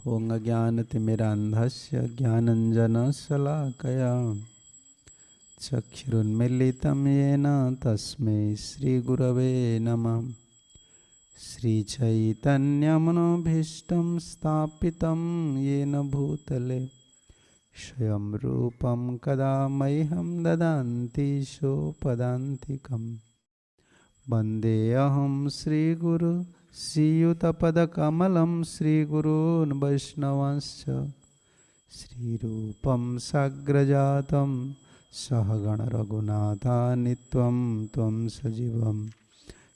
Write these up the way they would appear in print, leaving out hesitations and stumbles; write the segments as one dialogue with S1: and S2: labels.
S1: ओं अज्ञानतिमिरान्धस्य ज्ञानञ्जनशलाकया चक्षुरुन्मीलितं येन तस्मै श्रीगुरवे नमः। श्रीचैतन्यमनोभीष्टं स्थापितं येन भूतले स्वयं रूपं कदा मह्यं ददाति सोपदान्तिकं। वन्देऽहं श्रीगुरु श्रीयुतपदकमलं श्रीगुरून् वैष्णवांश्च श्रीरूपं साग्रजातं सहगणरघुनाथान्वितं त्वं सजीवं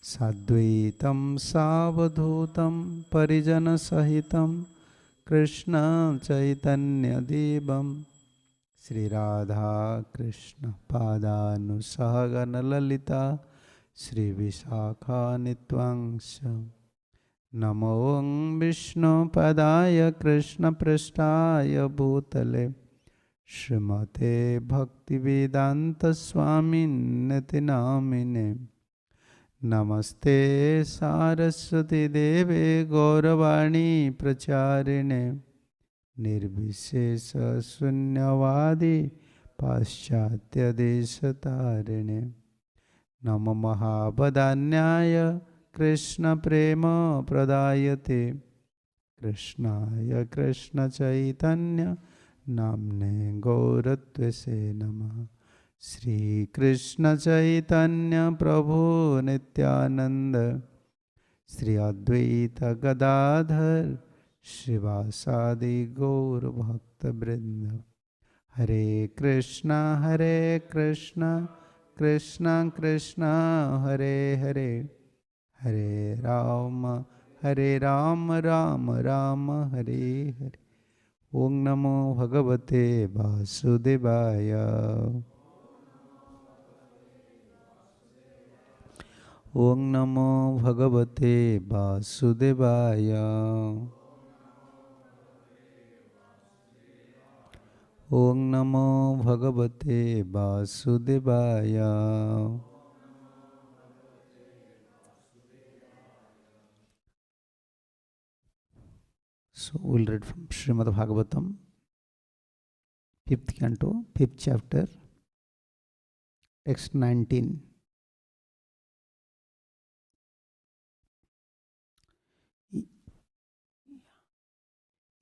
S1: साद्वैतं सावधूतं परिजनसहितं कृष्णं चैतन्यदेवं श्रीराधाकृष्णपादानुसहगणललिता श्रीविशाखान्वितांश्च। नमो विष्णुपदाय कृष्णपृष्ठाय भूतले श्रीमते भक्तिवेदान्तस्वामिन्निति नामिने। नमस्ते सारस्वती देवे गौरवाणी प्रचारिणे निर्विशेष शून्यवादी पाश्चात्यदेशतारिणे। नमो महावदान्याय कृष्ण प्रेम प्रदायते कृष्णाय कृष्ण चैतन्य नाम्ने गौरत्वसे नमः। श्री कृष्ण चैतन्य प्रभु नित्यानंद श्री अद्वैत गदाधर श्रीवासादि गौर भक्त वृंद। हरे कृष्णा कृष्णा कृष्णा हरे हरे हरे राम राम राम हरे हरे। ओं नमो भगवते वासुदेवाय। ओं नमो भगवते वासुदेवाय। ओं नमो भगवते वासुदेवाय। So we'll read from Srimad Bhagavatam, 5th canto, 5th chapter, text 19.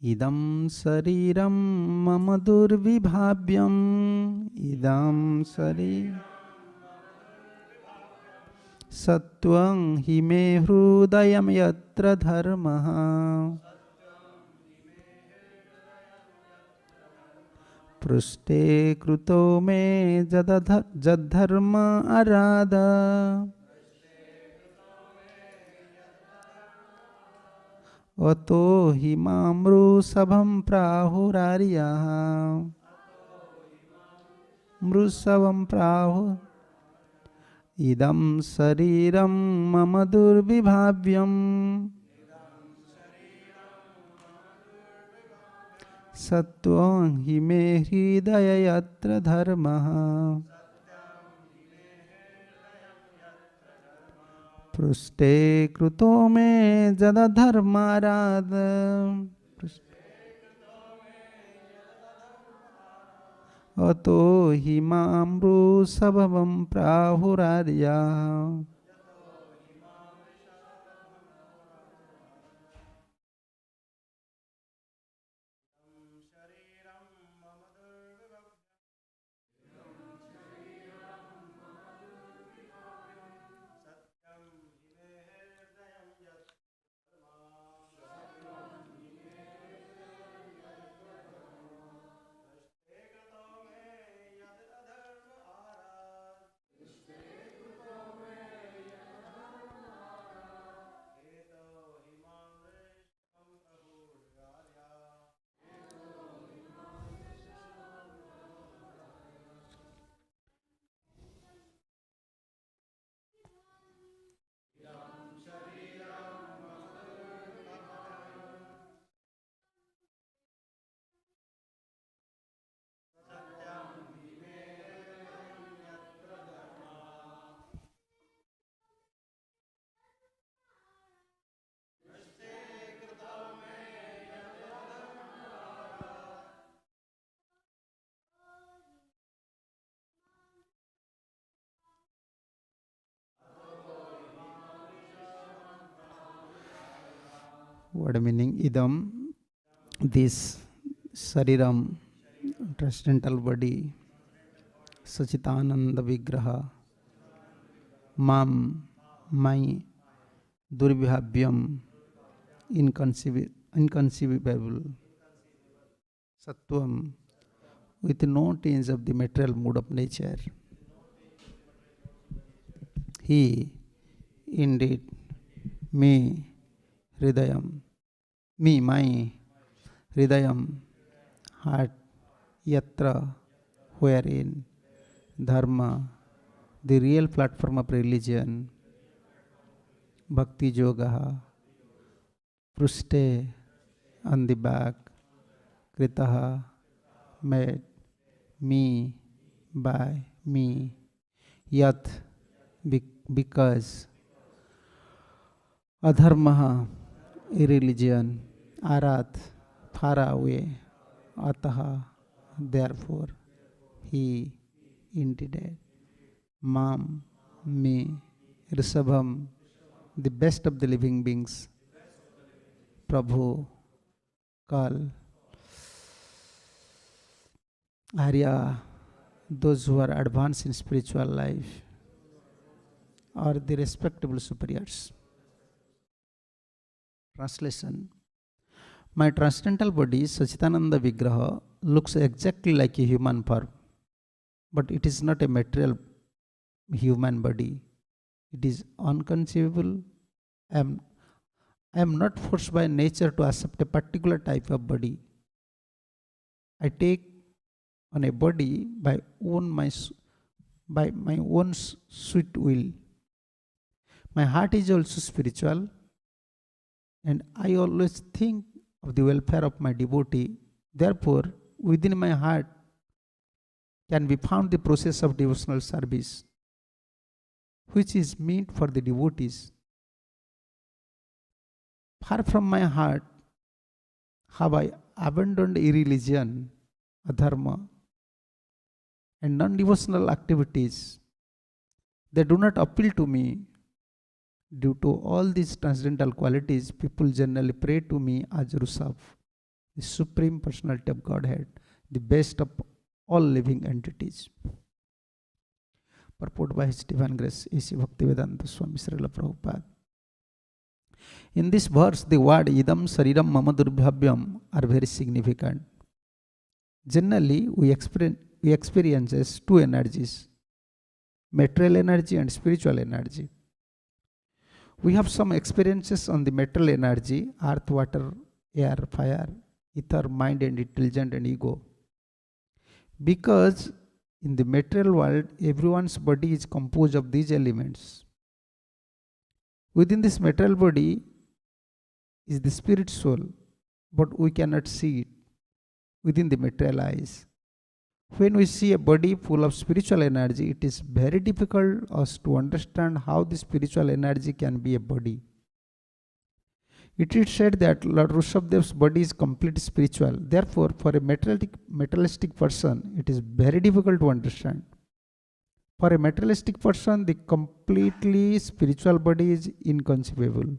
S1: Idam sariram mama durvibhavyam. Idam sariram sattvam hi me hrudayam yatra dharmaha. पृष्ठे कृतो मे जद्धर्म आराधा। अतो हि मामृषभं प्राहुरार्यः। मृषभं प्राहु इदं शरीरं मम दुर्विभाव्यम्। सत्वं हि मे हृदय यत्र धर्मः। पृष्ठे कृतो मे जदधर्माराध। अतो हि मां वृषभं प्राहुरार्यः। What meaning? Idam, this Sariram, transcendental body, Sachitananda Vigraha, Mam, my, Durvibhavyam, inconceivable, Sattvam, with no tinge of the material mood of nature. He, indeed, me, Hridayam, me, my, Hridayam, heart, Yatra, wherein, Dharma, the real platform of religion, Bhakti Yoga, Prushte, on the back, Kritaha, made, me, by me, Yat, because, Adharmaha, irreligion, Arat, far away, Ataha, therefore, he, indeed, Mam, me, Rishabham, the best of the living beings, Prabhu, Kal, Arya, those who are advanced in spiritual life, or the respectable superiors. Translation. My transcendental body, Sachitananda Vigraha, looks exactly like a human form, but it is not a material human body. It is unconceivable. I am not forced by nature to accept a particular type of body. I take on a body by my own sweet will. My heart is also spiritual, and I always think of the welfare of my devotee. Therefore, within my heart can be found the process of devotional service, which is meant for the devotees. Far from my heart have I abandoned irreligion, adharma, and non-devotional activities. They do not appeal to me. Due to all these transcendental qualities, people generally pray to me as Rusav, the Supreme Personality of Godhead, the best of all living entities. Purport by His Divine Grace, A.C. Bhaktivedanta Swami Srila Prabhupada. In this verse, the word Idam Sariram Mama Durbhavyam are very significant. Generally, we experience two energies, material energy and spiritual energy. We have some experiences on the material energy, earth, water, air, fire, ether, mind and intelligence and ego. Because in the material world, everyone's body is composed of these elements. Within this material body is the spirit soul, but we cannot see it within the material eyes. When we see a body full of spiritual energy, it is very difficult us to understand how the spiritual energy can be a body. It is said that Lord Rishabhadev's body is completely spiritual. Therefore, for a materialistic person, it is very difficult to understand. For a materialistic person, the completely spiritual body is inconceivable.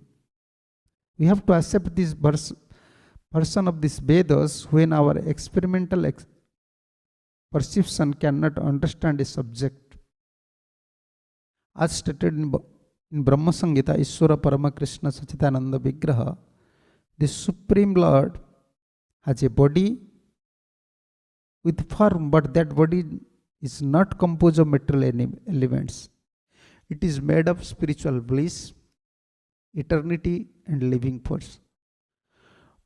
S1: We have to accept this person of these Vedas when our experimental perception cannot understand a subject. As stated in Brahma Samhita, Ishvara Parama Krishna Sachidananda Vigraha, the Supreme Lord has a body with form, but that body is not composed of material elements. It is made of spiritual bliss, eternity and living force.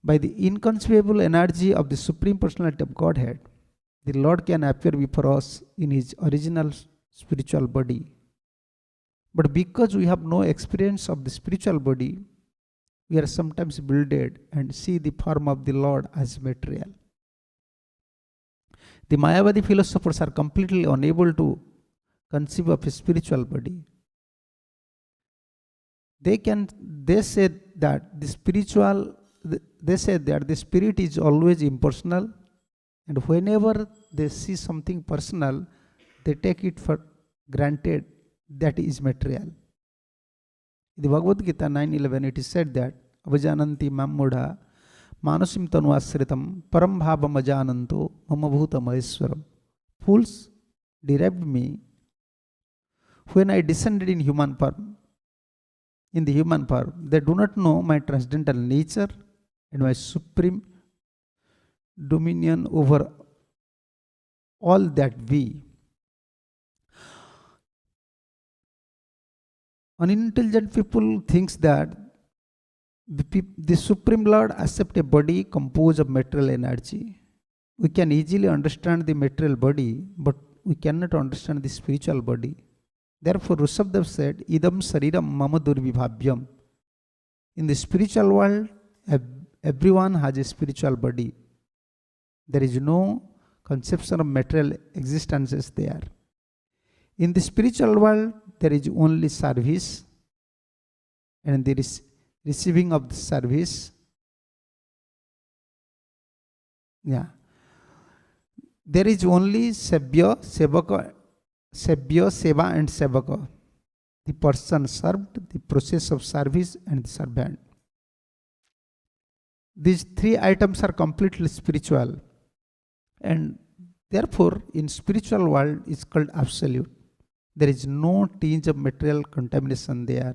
S1: By the inconceivable energy of the Supreme Personality of Godhead, the Lord can appear before us in His original spiritual body. But because we have no experience of the spiritual body, we are sometimes bewildered and see the form of the Lord as material. The Mayavadi philosophers are completely unable to conceive of a spiritual body. They say that the spirit is always impersonal, and whenever they see something personal, they take it for granted that is material. In the Bhagavad Gita 9:11, it is said that avajananti mammudha manasim tanu asritam param bhavam ajananto mama bhutam aishwaram. Fools derived me when I descended in human form. In the human form, they do not know my transcendental nature and my supreme dominion over all that we. Unintelligent people thinks that the Supreme Lord accept a body composed of material energy. We can easily understand the material body, but we cannot understand the spiritual body. Therefore, Rushabdev said, Idam Sariram Mama Durvibhavyam. In the spiritual world, everyone has a spiritual body. There is no conception of material existences there. In the spiritual world, there is only service, and there is receiving of the service. Yeah. There is only Sebya, Sevaka, Sebya, Seva and Sevaka. The person served, the process of service and the servant. These three items are completely spiritual, and therefore in spiritual world is called absolute. There is no tinge of material contamination there.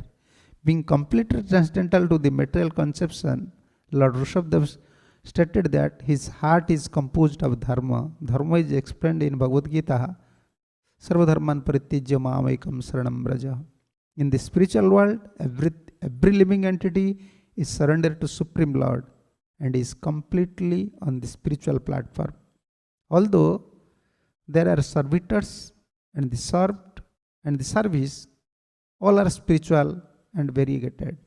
S1: Being completely transcendental to the material conception, Lord Rushabdev stated that his heart is composed of dharma. Dharma is explained in Bhagavad Gita, Sarvadharman Parityajya Mamekam Saranam Braja. In the spiritual world, every living entity is surrendered to Supreme Lord and is completely on the spiritual platform. Although there are servitors and the served and the service, all are spiritual and variegated.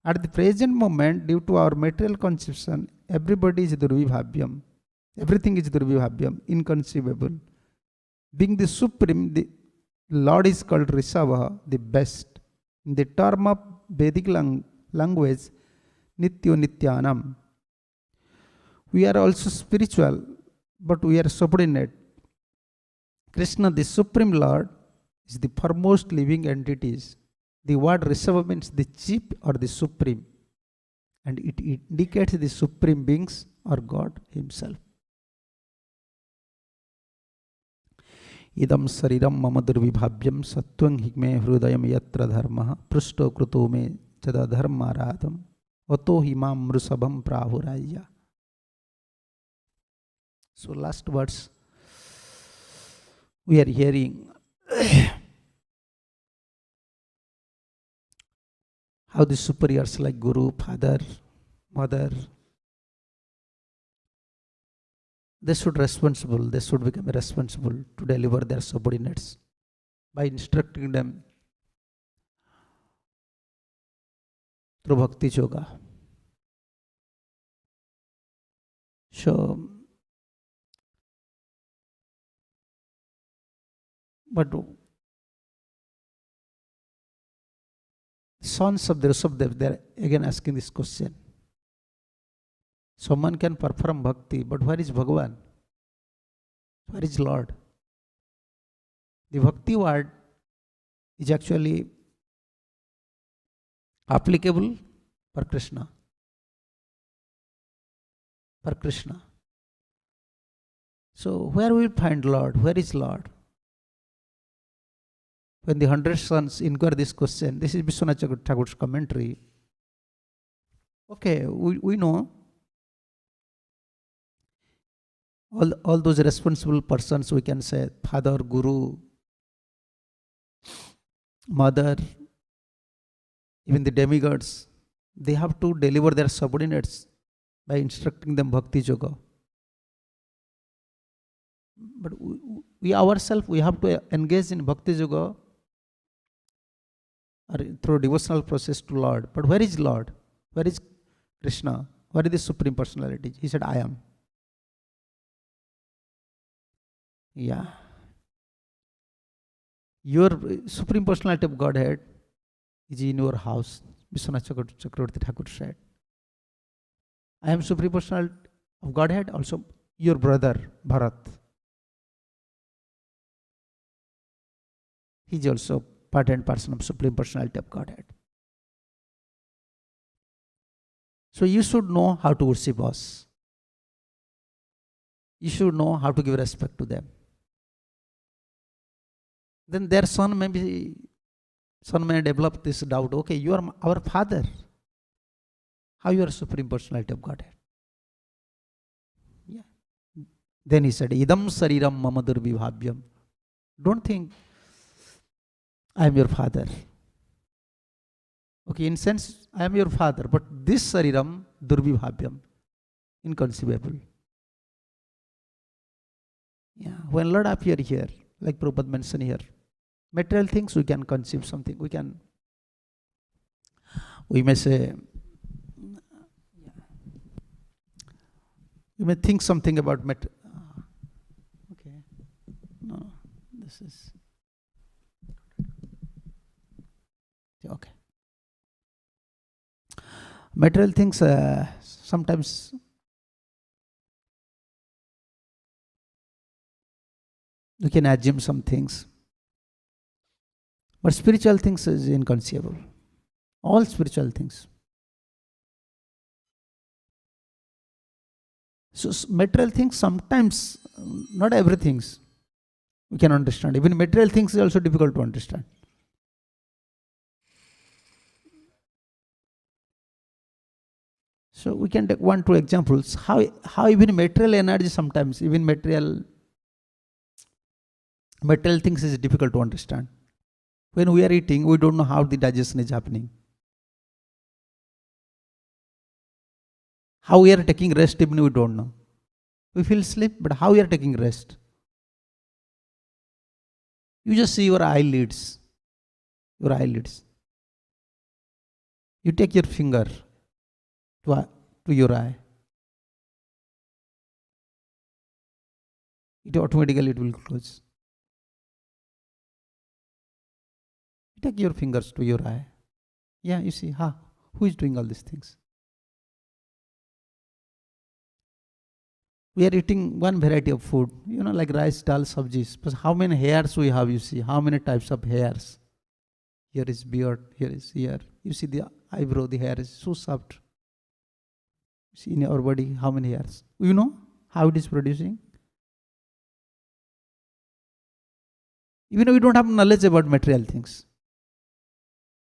S1: At the present moment, due to our material conception, everybody is Durvibhavyam. Everything is Durvibhavyam, inconceivable. Being the Supreme, the Lord is called Rishabha, the best. In the term of Vedic language, Nityo Nityanam. We are also spiritual, but we are subordinate. Krishna, the Supreme Lord, is the foremost living entities. The word Rishabha means the chief or the supreme, and it indicates the supreme beings or God himself. Idam sariram mama durvibhavyam sattvang hikme hrudayam yatra dharma prusto kruto me chada dharma radham oto himam rusabham prahuraya. So last words we are hearing how the superiors like Guru, Father, Mother, they should become responsible to deliver their subordinates by instructing them through Bhakti Yoga. So, but sons of the Rishabdev, they are again asking this question. Someone can perform bhakti, but where is Bhagavan? Where is Lord? The bhakti word is actually applicable for Krishna. For Krishna. So where will we find Lord? Where is Lord? When the 100 sons inquire this question, this is Vishwanath Thakur's commentary. Okay, we know all those responsible persons, we can say Father, Guru, Mother, even the demigods, they have to deliver their subordinates by instructing them Bhakti Yoga. But we ourselves, we have to engage in Bhakti Yoga or through devotional process to Lord. But where is Lord? Where is Krishna? Where is the Supreme Personality? He said, I am. Yeah. Your Supreme Personality of Godhead is in your house. Vishwanath Chakravarti Thakur said. I am Supreme Personality of Godhead, also your brother, Bharat. He is also part and parcel of Supreme Personality of Godhead. So you should know how to worship us. You should know how to give respect to them. Then their son may develop this doubt. Okay, you are our father. How you are Supreme Personality of Godhead? Yeah. Then he said, Idam Sariram Mama Durvibhavyam. Don't think I am your father. Okay, in sense, I am your father, but this Sariram Durvibhavyam, inconceivable. Yeah, when Lord appear here, like Prabhupada mentioned here, material things we can conceive something. We may say, we may think something about matter. Okay, no, this is okay. Material things sometimes we can assume some things, but spiritual things is inconceivable. All spiritual things. So material things sometimes, not everything we can understand. Even material things is also difficult to understand. So we can take 1-2 examples. How even material energy sometimes, even material things is difficult to understand. When we are eating, we don't know how the digestion is happening. How we are taking rest, even we don't know. We feel sleep, but how we are taking rest? You just see your eyelids. You take your finger to your eye. It automatically will close. You take your fingers to your eye. Yeah, you see, who is doing all these things? We are eating one variety of food, like rice, dal, sabjis. But how many hairs we have, you see? How many types of hairs? Here is beard, here is ear. You see the eyebrow, the hair is so soft. You see in our body, how many hairs? You know how it is producing? Even we don't have knowledge about material things.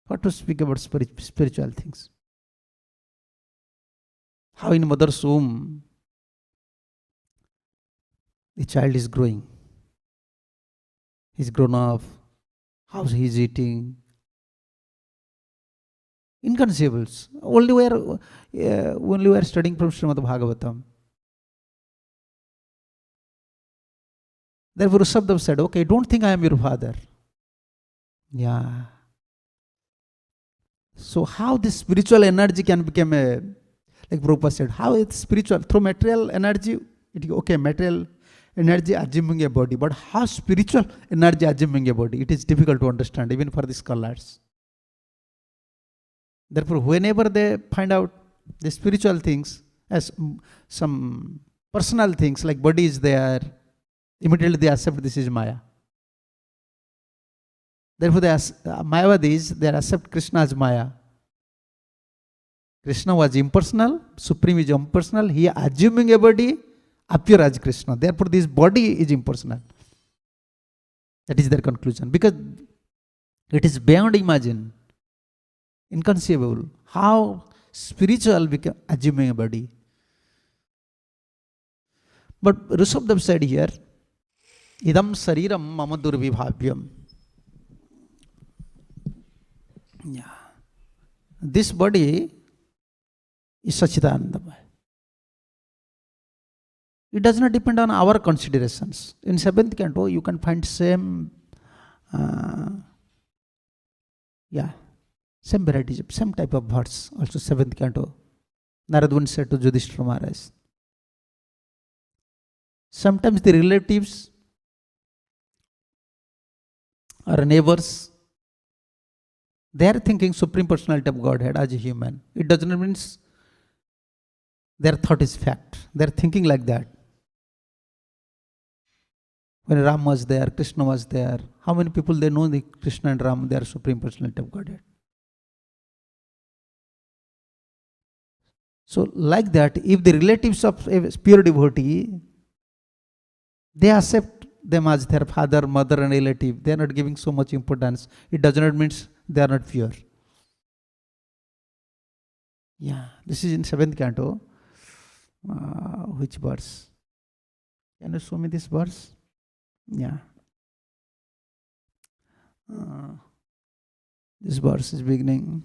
S1: What to speak about spiritual things? How in mother's womb, the child is growing. He's grown up. How he's eating. Inconceivable. Only we are studying from Srimad Bhagavatam. Therefore, Rushabdev said, okay, don't think I am your father. Yeah. So how this spiritual energy can become like Prabhupada said, how it's spiritual? Through material energy, material energy assuming a body, but how spiritual energy assuming a body? It is difficult to understand, even for the scholars. Therefore, whenever they find out the spiritual things as some personal things, like body is there, immediately they accept this is Maya. Therefore, Mayavadis, they accept Krishna as Maya. Krishna was impersonal, Supreme is impersonal, he assuming a body, appear as Krishna. Therefore, this body is impersonal. That is their conclusion. Because it is beyond imagine, inconceivable. How spiritual become assuming a body. But Rishabdev said here, Idam Sariram Mama Durvibhavyam. Yeah. This body is Sachidanandamaya. It does not depend on our considerations. In 7th canto, you can find same varieties, same type of verse. Also 7th canto. Narad said to Yudhishthira Maharaj. Sometimes the relatives or neighbors, they are thinking Supreme Personality of Godhead as a human. It does not mean their thought is fact. They are thinking like that. When Ram was there, Krishna was there, how many people they know the Krishna and Ram, they are Supreme Personality of Godhead. So like that, if the relatives of a pure devotee, they accept them as their father, mother and relative, they are not giving so much importance. It does not mean they are not pure. Yeah, this is in 7th canto. Which verse? Can you show me this verse? Yeah. This verse is beginning.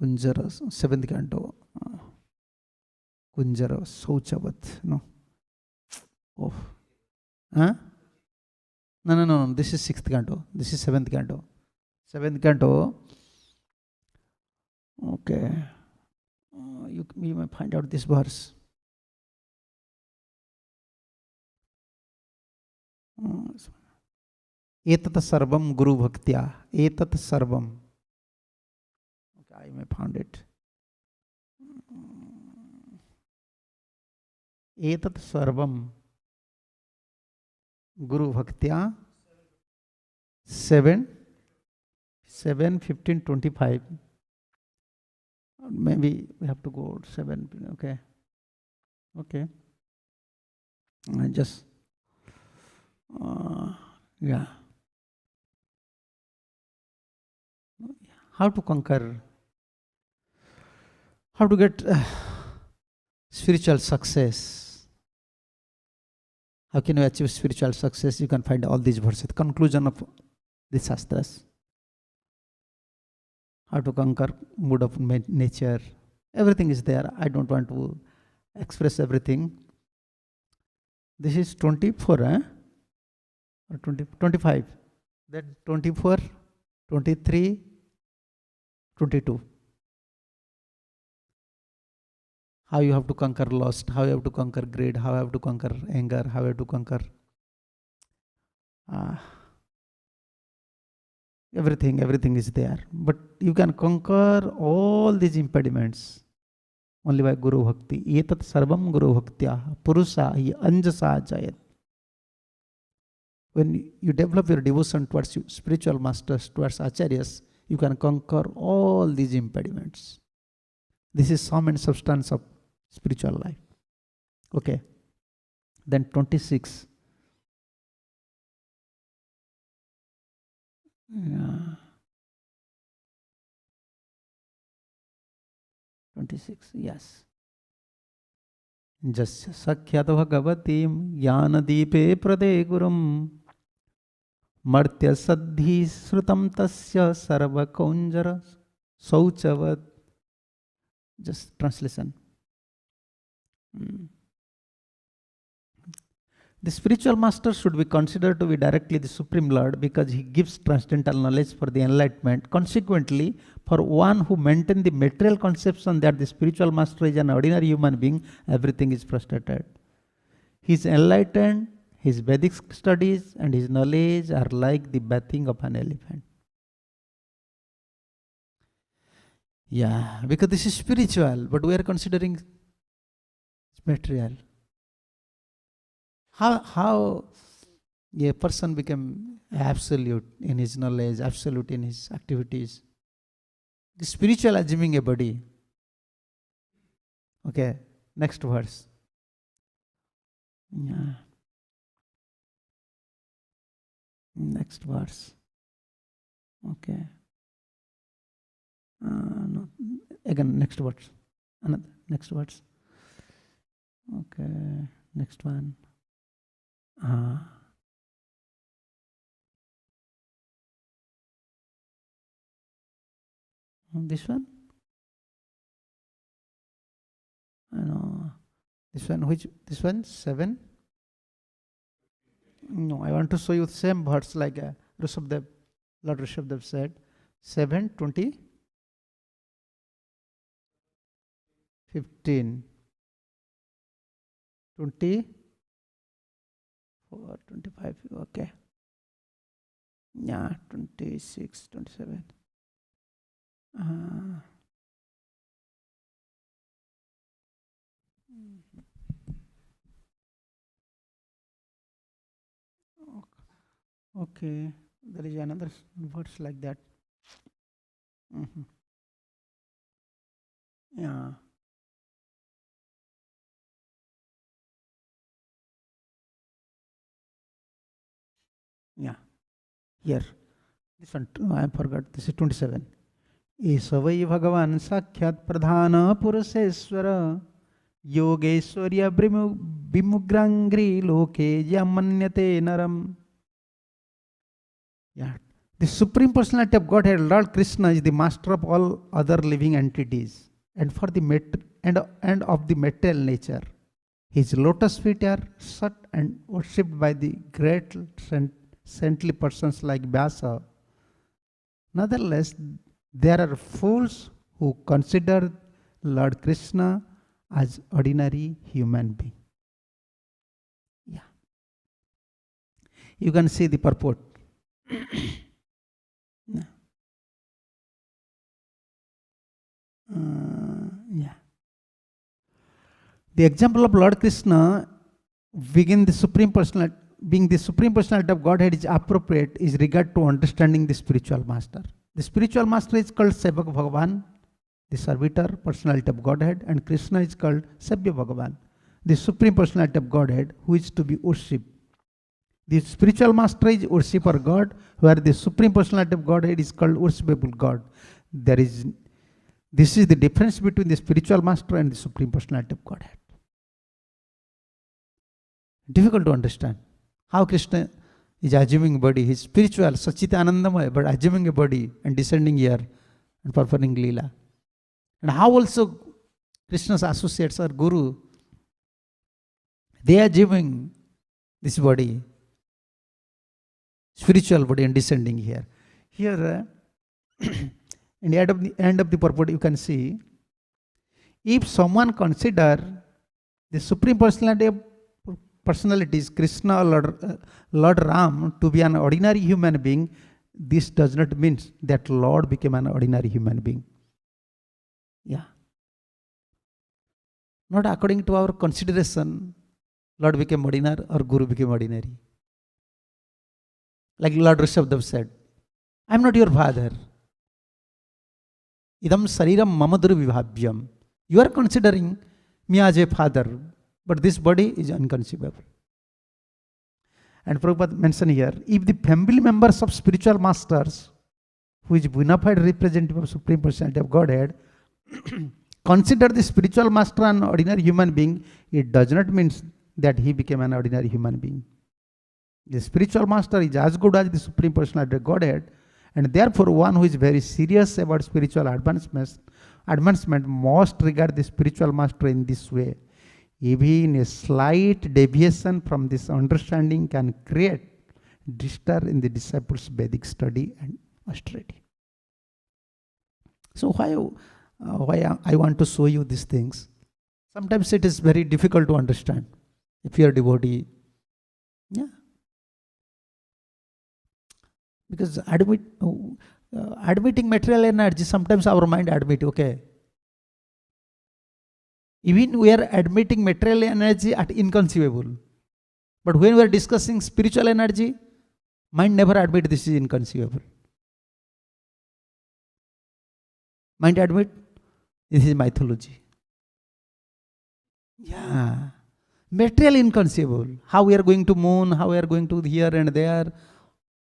S1: Kunjara, 7th canto. Kunjara, Sauchavat. No. Oh. Huh? No. This is 6th canto. This is 7th canto. 7th canto. Okay. You may find out this verse. Etat sarvam guru bhaktya. Etat sarvam. Okay, I may find it. Etat sarvam guru bhaktya. 7, 15, 25. Maybe we have to go 7. Okay. Okay. I just. Yeah. How to conquer, how to get spiritual success. How can you achieve spiritual success? You can find all these verses. The conclusion of the Shastras. How to conquer mood of nature. Everything is there. I don't want to express everything. This is 24, or 25. Then 24, 23, 22. How you have to conquer lust, how you have to conquer greed, how you have to conquer anger, how you have to conquer everything is there. But you can conquer all these impediments only by Guru Bhakti. Etat sarvam Guru Bhaktya Purusa hi anjasa jayat. When you develop your devotion towards spiritual masters, towards acharyas, you can conquer all these impediments. This is sum and substance of spiritual life. Okay. Then 26. Yeah. 26, yes. Jasya sakhyat bhagavatim jnanadeepe prade gurum martya saddhi srutam tasya sarva kaunjara sauchavat. Just translation. The spiritual master should be considered to be directly the Supreme Lord because he gives transcendental knowledge for the enlightenment. Consequently, for one who maintains the material conception that the spiritual master is an ordinary human being, everything is frustrated. He is enlightened, his Vedic studies and his knowledge are like the bathing of an elephant. Yeah, because this is spiritual, but we are considering material. How a person become absolute in his knowledge, absolute in his activities? The spiritual assuming a body. Okay, next verse. Yeah. Next verse. Okay. No. Again, next verse. Another next verse. Okay, next one. This one? No. This one, which? This one? 7? No, I want to show you the same verse like Rishabdev, Lord Rishabdev said. 7, 20, 15, 20, 4, 25, okay. Yeah, 26, 27. Okay, there is another verse like that. Yeah. Yeah. Here. This one, I forgot. This is 27. ईसवै भगवान साक्षात् प्रधान पुरुषेश्वर योगेश्वर्य विमुग्रांग्री लोके यमन्यते नरम. Yeah. The Supreme Personality of Godhead, Lord Krishna, is the master of all other living entities and for the and of the material nature. His lotus feet are sought and worshipped by the great saintly persons like Vyasa. Nonetheless, there are fools who consider Lord Krishna as ordinary human being. Yeah. You can see the purport. Yeah. The example of Lord Krishna being the Supreme Personality of Godhead is appropriate is regard to understanding the spiritual master. The spiritual master is called Sevak Bhagavan, the servitor personality of Godhead, and Krishna is called Sabya Bhagavan, the Supreme Personality of Godhead, who is to be worshipped. The spiritual master is worshipper God, where the Supreme Personality of Godhead is called worshipable God. This is the difference between the spiritual master and the Supreme Personality of Godhead. Difficult to understand. How Krishna is assuming a body, his spiritual, Sachita Anandamaya, but assuming a body and descending here and performing Leela. And how also Krishna's associates or Guru, they are assuming this body, spiritual body, and descending here. Here, in the end of the purport, you can see, if someone consider the Supreme Personalities, Krishna or Lord Ram, to be an ordinary human being, this does not mean that Lord became an ordinary human being. Yeah. Not according to our consideration, Lord became ordinary or Guru became ordinary. Like Lord Rishabdev said, I am not your father. Idam sariram mamadur vibhavyam. You are considering me as a father, but this body is inconceivable. And Prabhupada mentioned here, if the family members of spiritual masters, who is bona fide representative of Supreme Personality of Godhead, consider the spiritual master an ordinary human being, it does not mean that he became an ordinary human being. The spiritual master is as good as the Supreme Personality of Godhead, and therefore one who is very serious about spiritual advancement must regard the spiritual master in this way. Even a slight deviation from this understanding can create disturb in the disciples' Vedic study and austerity. So why I want to show you these things? Sometimes it is very difficult to understand if you are devotee. Yeah. Because admitting material energy, sometimes our mind admit, okay. Even we are admitting material energy at inconceivable. But when we are discussing spiritual energy, mind never admit this is inconceivable. Mind admit this is mythology. Yeah. Material inconceivable. How we are going to moon, how we are going to here and there,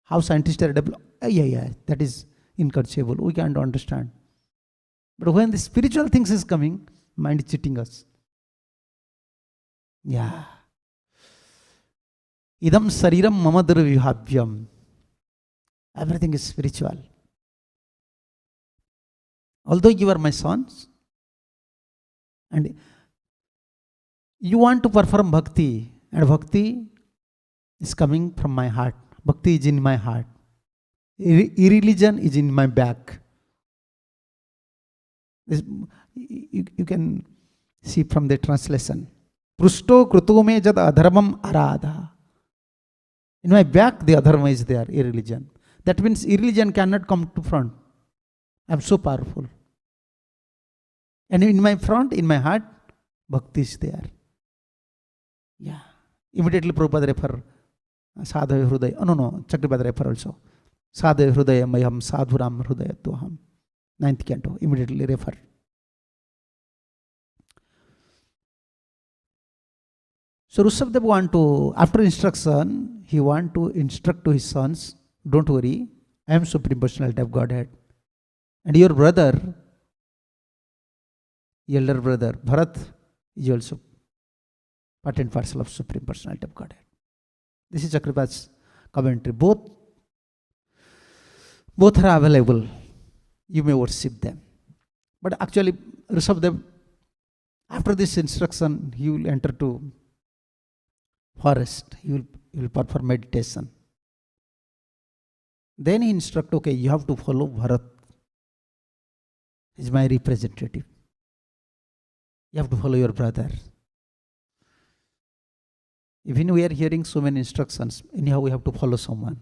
S1: how scientists are developing. Yeah, that is inconceivable. We can't understand. But when the spiritual things is coming, mind is cheating us. Yeah. Idam sariram mamadur vibhavyam. Everything is spiritual. Although you are my sons, and you want to perform bhakti, and bhakti is coming from my heart. Bhakti is in my heart. Irreligion is in my back. You can see from the translation. Prushto krutome jad adharmam arada. In my back, the adharma is there, irreligion. That means irreligion cannot come to front. I am so powerful. And in my front, in my heart, bhakti is there. Yeah. Immediately Prabhupada refer Sadhava Hrudaya. Oh, no, Chakrapada refer also. Sadhava Hrudaya Mayam Sadhuram Hrudaya Toham. 9th canto. Immediately refer. So Rushabdev want to, after instruction, he want to instruct to his sons, don't worry, I am Supreme Personality of Godhead. And your brother, elder brother, Bharat, is also part and parcel of Supreme Personality of Godhead. This is Chakravarti's commentary. Both are available. You may worship them. But actually, Rishabdev, after this instruction, he will enter to forest. He will perform meditation. Then he instruct, okay, you have to follow Bharat. He's my representative. You have to follow your brother. Even we are hearing so many instructions, anyhow we have to follow someone.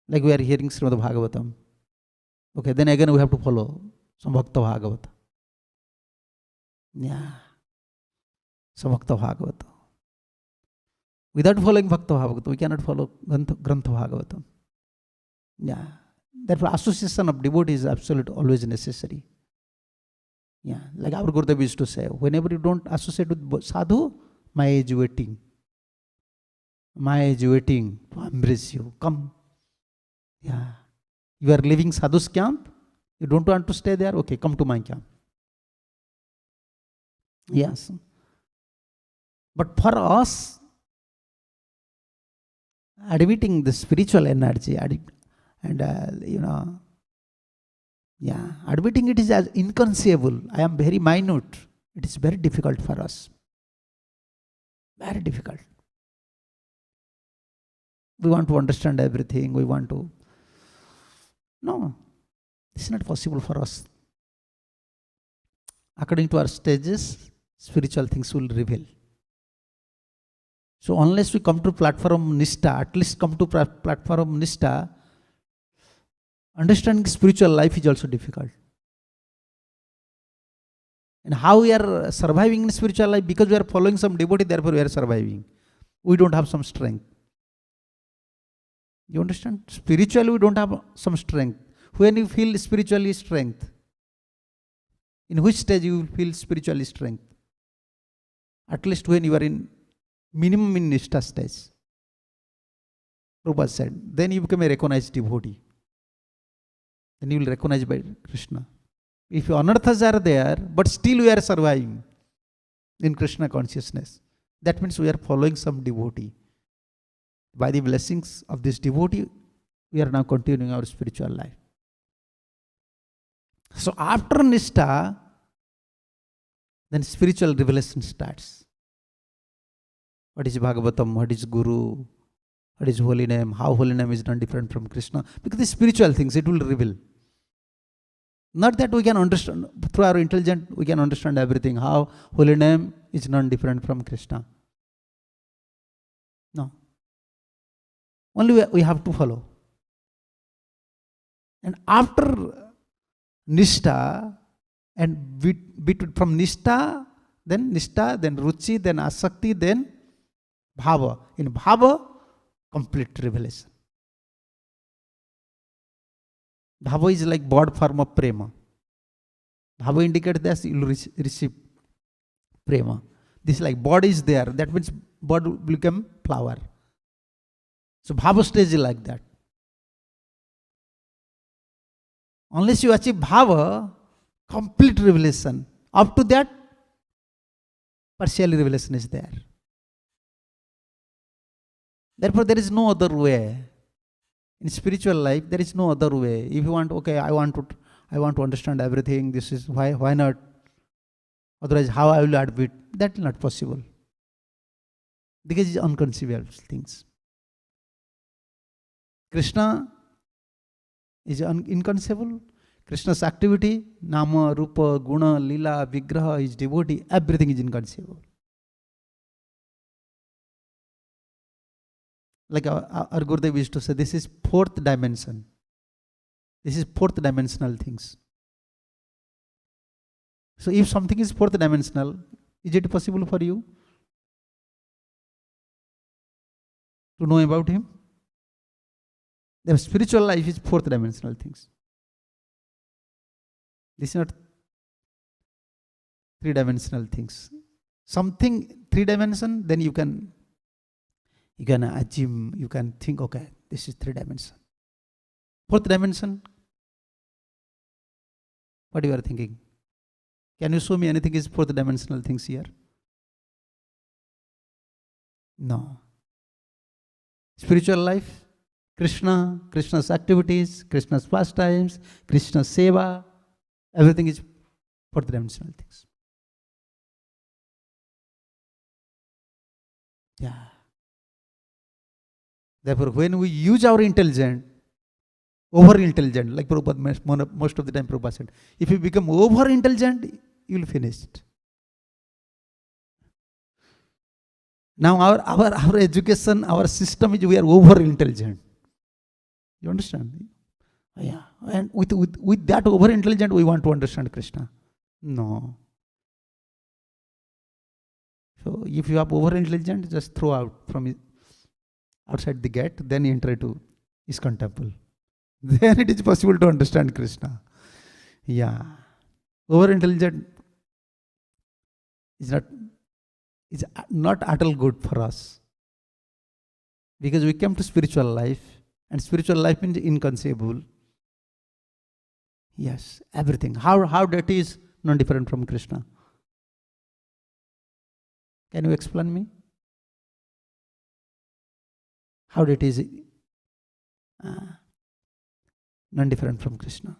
S1: Like we are hearing Srimad Bhagavatam. Okay, then again we have to follow some Bhakta Bhagavata. Yeah. Some Bhakta Bhagavata. Without following Bhakta Bhagavata, we cannot follow Grantha Bhagavatam. Yeah. Therefore, association of devotees is absolute, always necessary. Yeah. Like our Gurudev used to say, whenever you don't associate with sadhu, my age waiting. My age waiting to embrace you. Come. Yeah. You are leaving sadhu's camp. You don't want to stay there? Okay, come to my camp. Yes. But for us, admitting the spiritual energy, and admitting it is as inconceivable. I am very minute. It is very difficult for us. Very difficult. We want to understand everything. We want to. No, it's not possible for us. According to our stages, spiritual things will reveal. So unless we come to platform Nishta, at least come to platform Nishta, understanding spiritual life is also difficult. And how we are surviving in spiritual life? Because we are following some devotee, therefore we are surviving. We don't have some strength. You understand? Spiritually we don't have some strength. When you feel spiritually strength? In which stage you will feel spiritually strength? At least when you are in minimum in Nishta stage. Prabhupada said, then you become a recognized devotee. Then you will recognize by Krishna. If anarthas are there, but still we are surviving in Krishna consciousness, that means we are following some devotee. By the blessings of this devotee, we are now continuing our spiritual life. So after Nishta, then spiritual revelation starts. What is Bhagavatam? What is Guru? What is holy name? How holy name is not different from Krishna? Because the spiritual things, it will reveal. Not that we can understand, through our intelligence, we can understand everything. How holy name is not different from Krishna. No. Only we have to follow. And after Nishta, and from Nishta, then Ruchi, then Asakti, then Bhava. In Bhava, complete revelation. Bhava is like bod form of prema. Bhava indicates that you will receive prema. This like bod is there. That means bod will become flower. So Bhava stage is like that. Unless you achieve Bhava, complete revelation. Up to that, partial revelation is there. Therefore, there is no other way. In spiritual life, there is no other way. If you want, okay, I want to understand everything. This is why not? Otherwise, how I will admit? That is not possible. Because it's unconceivable things. Krishna is inconceivable. Krishna's activity, Nama, Rupa, Guna, Lila, Vigraha, his devotee, everything is inconceivable. Like our Gurudev used to say, this is fourth dimension. This is fourth dimensional things. So if something is fourth dimensional, is it possible for you to know about him? The spiritual life is fourth dimensional things. This is not three dimensional things. something 3 dimension, then you can assume, you can think, okay, this is 3 dimension. 4th dimension, what you are thinking? Can you show me anything is 4th dimensional things here? No. Spiritual life, Krishna, Krishna's activities, Krishna's pastimes, Krishna's seva, everything is 4th dimensional things. Yeah. Therefore, when we use our intelligence, over-intelligent, like Prabhupada, most of the time Prabhupada said, if you become over-intelligent, you will finish it. Now our education, our system is, we are over-intelligent. You understand? Yeah. And with that over-intelligent, we want to understand Krishna. No. So if you are over-intelligent, just throw out from outside the gate, then enter to ISKCON temple. Then it is possible to understand Krishna. Yeah. Over-intelligent is not at all good for us. Because we came to spiritual life, and spiritual life means inconceivable. Yes, everything. How that is not different from Krishna? Can you explain me? How that is non-different from Krishna?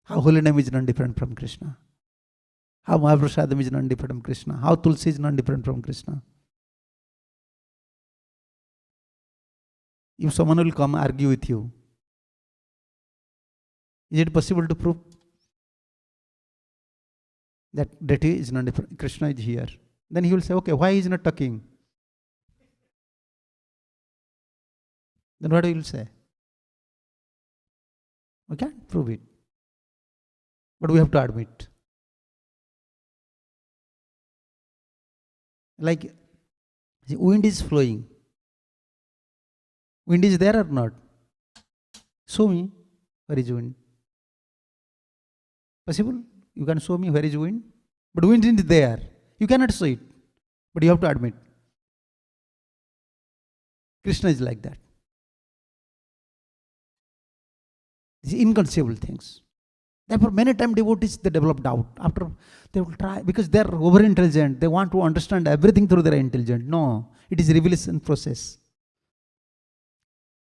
S1: How holy name is non-different from Krishna? How Mahaprasadam is non-different from Krishna? How Tulsi is non-different from Krishna? If someone will come argue with you, is it possible to prove that deity is non-different? Krishna is here. Then he will say, okay, why he is not talking? Then what will you say? We can't prove it. But we have to admit. Like, the wind is flowing. Wind is there or not? Show me where is wind. Possible? You can show me where is wind? But wind is there. You cannot see it. But you have to admit. Krishna is like that. These inconceivable things. Therefore, many times devotees, they develop doubt. After they will try, because they are over-intelligent. They want to understand everything through their intelligence. No, it is revelation process.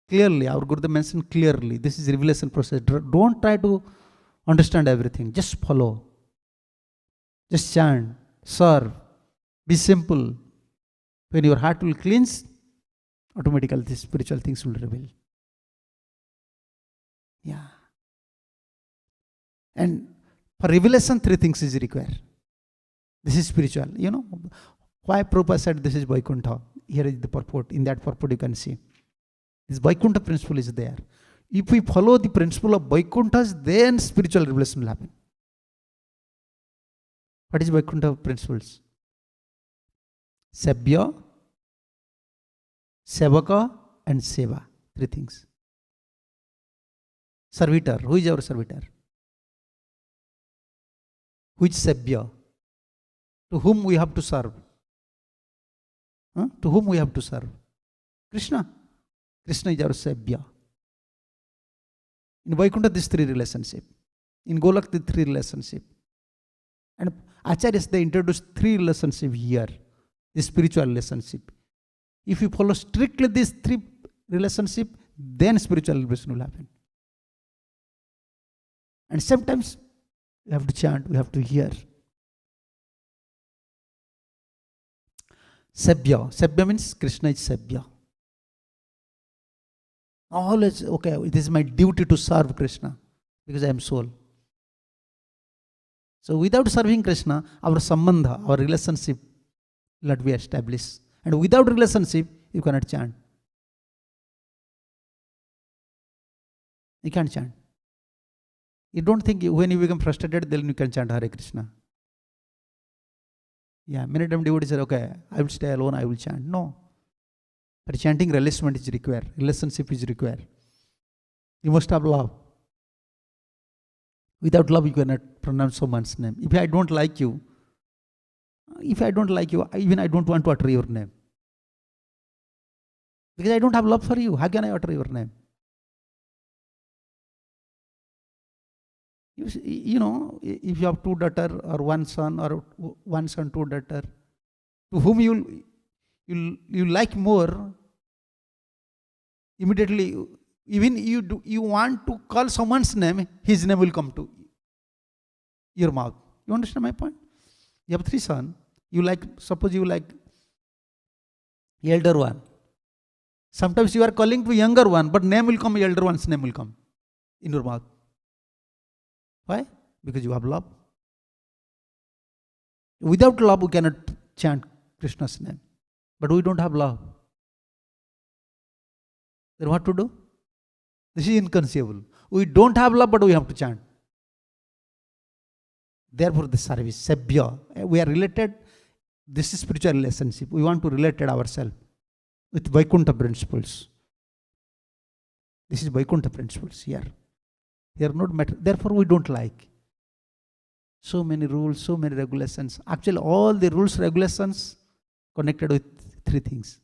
S1: Clearly, our Gurudev mentioned clearly, this is revelation process. Don't try to understand everything. Just follow. Just chant, serve, be simple. When your heart will cleanse, automatically these spiritual things will reveal. Yeah. And for revelation, 3 things is required. This is spiritual. You know, why Prabhupada said this is Vaikuntha. Here is the purport. In that purport you can see. This Vaikuntha principle is there. If we follow the principle of Vaikuntha's, then spiritual revelation will happen. What is Vaikuntha principles? Sabya, Sevaka and Seva. 3 things. Servitor. Who is our servitor? Who is Sabya? To whom we have to serve? To whom we have to serve? Krishna. Krishna is our Sabya. In Vaikuntha, these 3 relationships. In Golak, the 3 relationships. And Acharyas, they introduced 3 relationships here. The spiritual relationship. If you follow strictly these 3 relationships, then spiritual liberation will happen. And sometimes we have to chant, we have to hear. Sabya. Sabya means Krishna is Sabya. Always, okay, it is my duty to serve Krishna because I am soul. So without serving Krishna, our sambandha, our relationship will not be established. And without relationship, you cannot chant. You can't chant. You don't think when you become frustrated, then you can chant Hare Krishna. Yeah, many times devotees say, okay, I will stay alone, I will chant. No. But chanting relation is required. Relationship is required. You must have love. Without love, you cannot pronounce someone's name. If I don't like you, if I don't like you, even I don't want to utter your name. Because I don't have love for you. How can I utter your name? You know, if you have two daughters or one son, or one son, two daughters, to whom you like more, immediately, even you want to call someone's name, his name will come to your mouth. You understand my point? You have three sons. You like, suppose you like elder one. Sometimes you are calling to younger one, but name will come, elder one's name will come in your mouth. Why? Because you have love. Without love, we cannot chant Krishna's name. But we don't have love. Then what to do? This is inconceivable. We don't have love, but we have to chant. Therefore, the service, Sabhya. We are related. This is spiritual relationship. We want to relate ourselves with Vaikuntha principles. This is Vaikuntha principles here. They are not matter. Therefore, we don't like so many rules, so many regulations. Actually, all the rules, regulations connected with three things.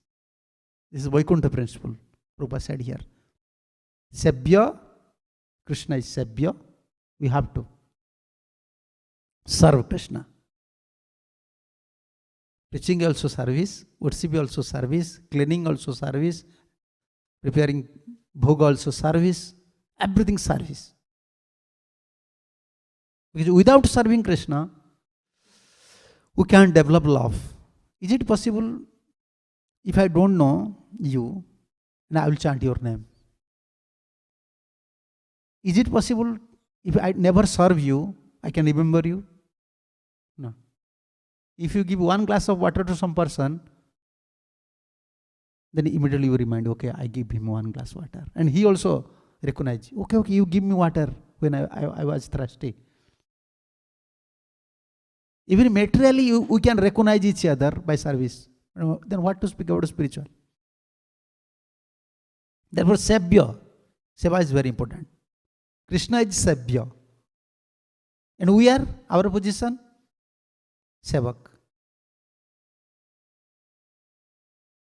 S1: This is Vaikuntha principle. Prabhupada said here. Sabhya, Krishna is Sabhya. We have to serve Krishna. Preaching also service, worship also service, cleaning also service, preparing bhoga also service, everything service. Because without serving Krishna, we can't develop love. Is it possible if I don't know you and I will chant your name? Is it possible if I never serve you, I can remember you? No. If you give one glass of water to some person, then immediately you remind, okay, I give him one glass of water. And he also recognizes, okay, you give me water when I was thirsty. Even materially, we can recognize each other by service. Then what to speak about spiritual? Therefore, Sabhya. Seva is very important. Krishna is Sabhya. And we are, our position, Sevak.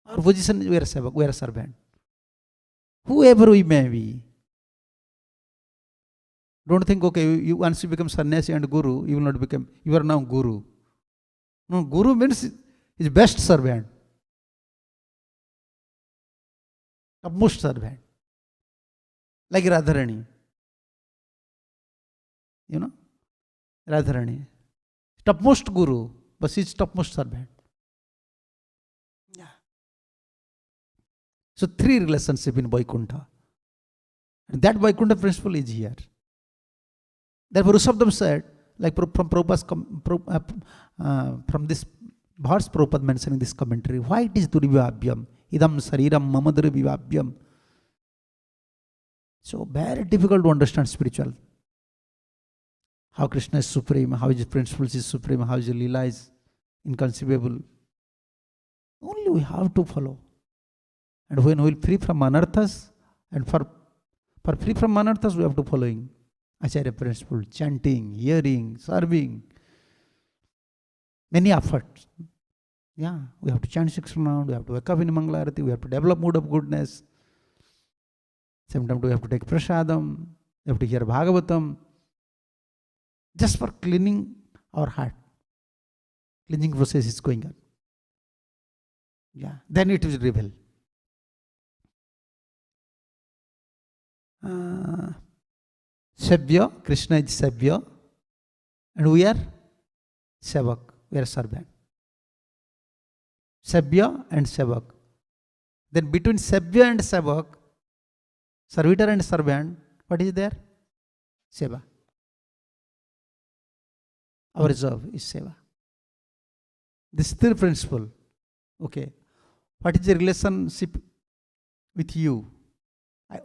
S1: Our position, we are Sevak, we are servant. Whoever we may be. Don't think, okay, once you become sannyasi and guru, you will not become, you are now guru. No, guru means his best servant. Topmost servant. Like Radharani. You know? Radharani. Topmost guru, but she is topmost servant. Yeah. So three relationship in Vaikuntha. And that Vaikuntha principle is here. Therefore, Rushabdam said, like from Prabhupada's, from this verse Prabhupada mentioning this commentary, why it is Durivabhyam, idam sariram mama durivabhyam. So very difficult to understand spiritual. How Krishna is supreme, how his principles is supreme, how his Leela is inconceivable. Only we have to follow. And when we will free from anarthas, and for free from anarthas, we have to following Acharya principle, chanting, hearing, serving. Many efforts. Yeah, we have to chant 6 rounds, we have to wake up in Mangalarati, we have to develop mood of goodness. Sometimes we have to take prasadam, we have to hear Bhagavatam. Just for cleaning our heart. Cleansing process is going on. Yeah, then it will reveal. Sabhya, Krishna is Sabhya, and we are Sevak, we are servant. Sabhya and Sevak. Then between Sabhya and Sevak, servitor and servant, what is there? Seva. Our job is Seva. This third principle. Okay. What is the relationship with you?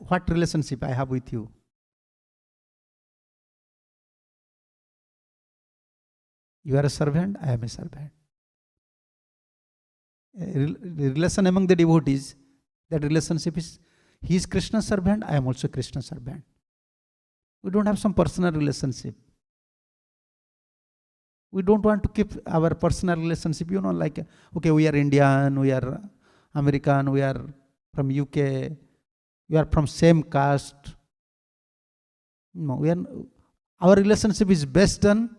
S1: What relationship I have with you? You are a servant, I am a servant. The relation among the devotees, that relationship is, he is Krishna's servant, I am also Krishna's servant. We don't have some personal relationship. We don't want to keep our personal relationship, like, okay, we are Indian, we are American, we are from UK, we are from same caste. No, our relationship is based on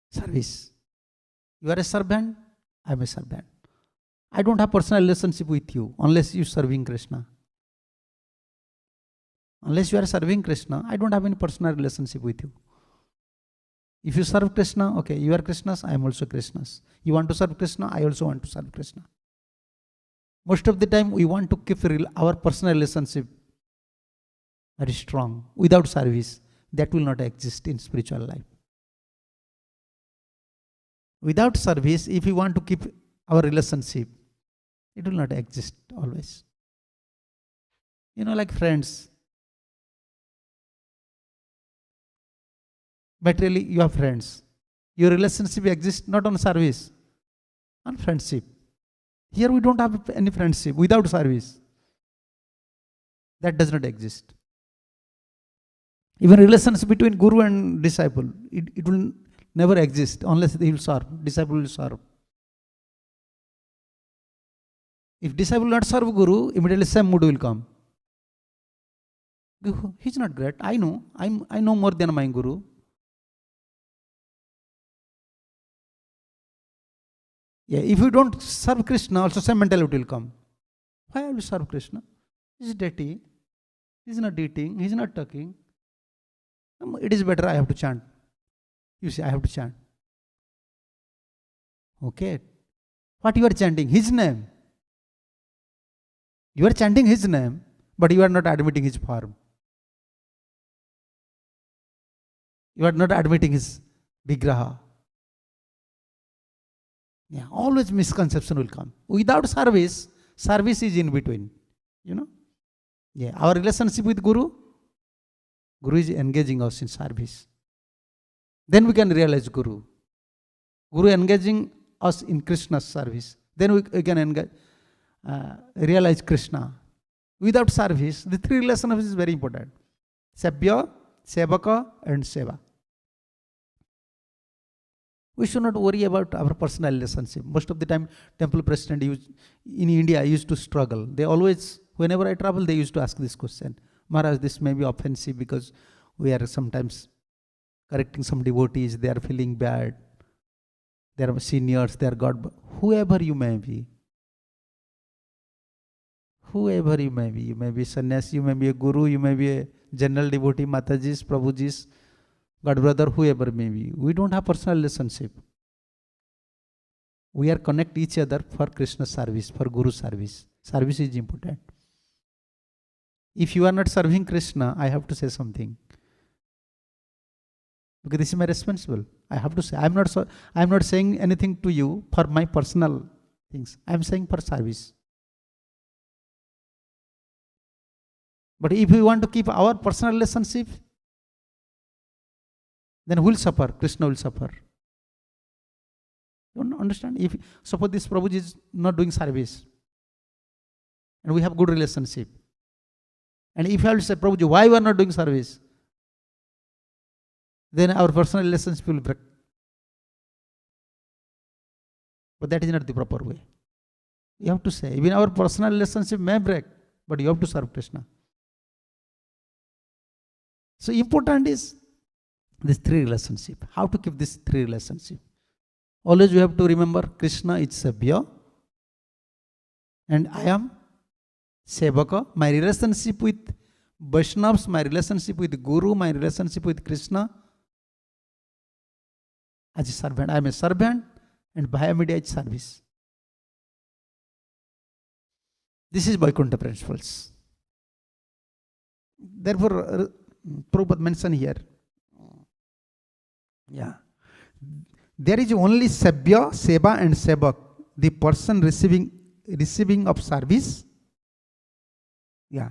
S1: service. You are a servant, I am a servant. I don't have personal relationship with you unless you are serving Krishna. Unless you are serving Krishna, I don't have any personal relationship with you. If you serve Krishna, okay, you are Krishna's, I am also Krishna's. You want to serve Krishna, I also want to serve Krishna. Most of the time, we want to keep our personal relationship very strong. Without service, that will not exist in spiritual life. Without service, if we want to keep our relationship, it will not exist always. Like friends. Materially, you have friends. Your relationship exists not on service, on friendship. Here we don't have any friendship without service. That does not exist. Even relationship between guru and disciple, it will never exist unless he will serve. Disciple will serve. If disciple will not serve guru, immediately same mood will come. He's not great. I know. I know more than my guru. Yeah, if you don't serve Krishna, also same mentality will come. Why will you serve Krishna? He's dirty. He's not eating. He's not talking. It is better I have to chant. You see, I have to chant. Okay. What you are chanting? His name. You are chanting His name, but you are not admitting His form. You are not admitting His vigraha. Yeah, always misconception will come. Without service, service is in between. Yeah, our relationship with Guru is engaging us in service. Then we can realize Guru. Guru engaging us in Krishna's service. Then we can realize Krishna. Without service, the three relationships is very important. Sabhya, Sevaka and Seva. We should not worry about our personal relationship. Most of the time, temple president in India used to struggle. They always, whenever I travel, they used to ask this question. Maharaj, this may be offensive because we are sometimes correcting some devotees. They are feeling bad. They are seniors. They are God. Whoever you may be. Whoever you may be sannyasi, you may be a guru, you may be a general devotee, Matajis, Prabhujis, God brother, whoever may be. We don't have personal relationship. We are connect each other for Krishna service, for Guru service. Service is important. If you are not serving Krishna, I have to say something. Because this is my responsible. I have to say. I am not saying anything to you for my personal things. I am saying for service. But if we want to keep our personal relationship, then who will suffer? Krishna will suffer. You don't understand? If suppose this Prabhuji is not doing service, and we have good relationship, and if I will say, Prabhuji, why you are not doing service? Then our personal relationship will break. But that is not the proper way. You have to say, even our personal relationship may break, but you have to serve Krishna. So important is this three relationship. How to keep this three relationship? Always you have to remember Krishna is Sabhya and I am Sevaka. My relationship with Vaishnavas, my relationship with Guru, my relationship with Krishna as a servant. I am a servant and via media is service. This is Vaikuntha principles. Therefore, Prabhupada mentioned here. Yeah. There is only Sabhya, Seva and Sevak. The person receiving of service. Yeah.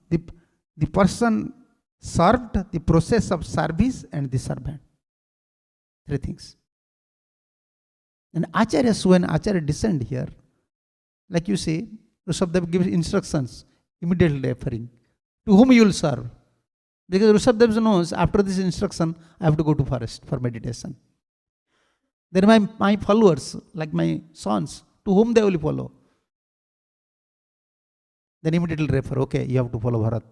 S1: The person served, the process of service and the servant. Three things. And Acharya, when Acharya descend here, like you say, Rishabhdev gives instructions, immediately referring. To whom you will serve? Because Rishabdev knows after this instruction, I have to go to forest for meditation. Then my followers, like my sons, to whom they will follow. Then immediately refer, okay, you have to follow Bharat.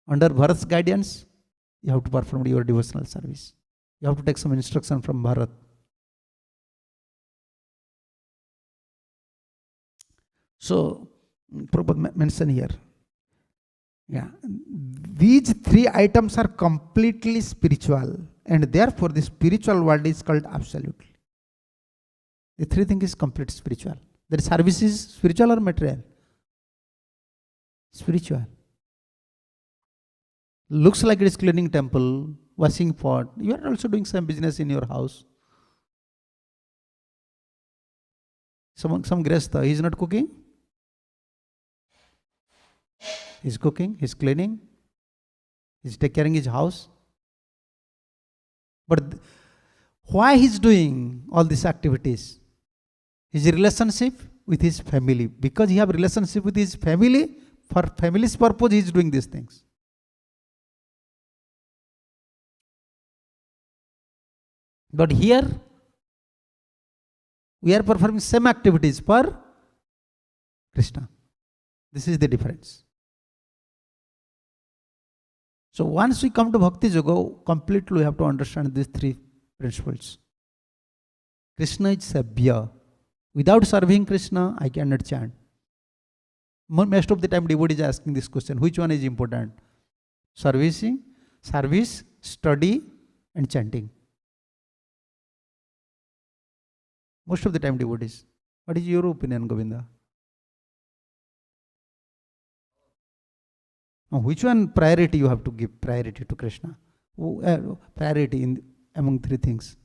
S1: Under Bharat's guidance, you have to perform your devotional service. You have to take some instruction from Bharat. So, Prabhupada mentioned here. Yeah, these three items are completely spiritual, and therefore the spiritual world is called absolutely. The three things is complete spiritual. That service is spiritual or material? Spiritual. Looks like it is cleaning temple, washing pot. You are also doing some business in your house. Some gresta, he is not cooking. He's cooking, he's cleaning, he's taking care of his house. But why he's doing all these activities? His relationship with his family. Because he have relationship with his family, for family's purpose he is doing these things. But here, we are performing same activities for Krishna. This is the difference. So once we come to Bhakti Yoga, completely we have to understand these three principles. Krishna is Sabhya. Without serving Krishna, I cannot chant. Most of the time devotee is asking this question, which one is important? Service, study and chanting. Most of the time devotees. What is your opinion, Govinda? Which one priority you have to give? Priority to Krishna. Priority among three things.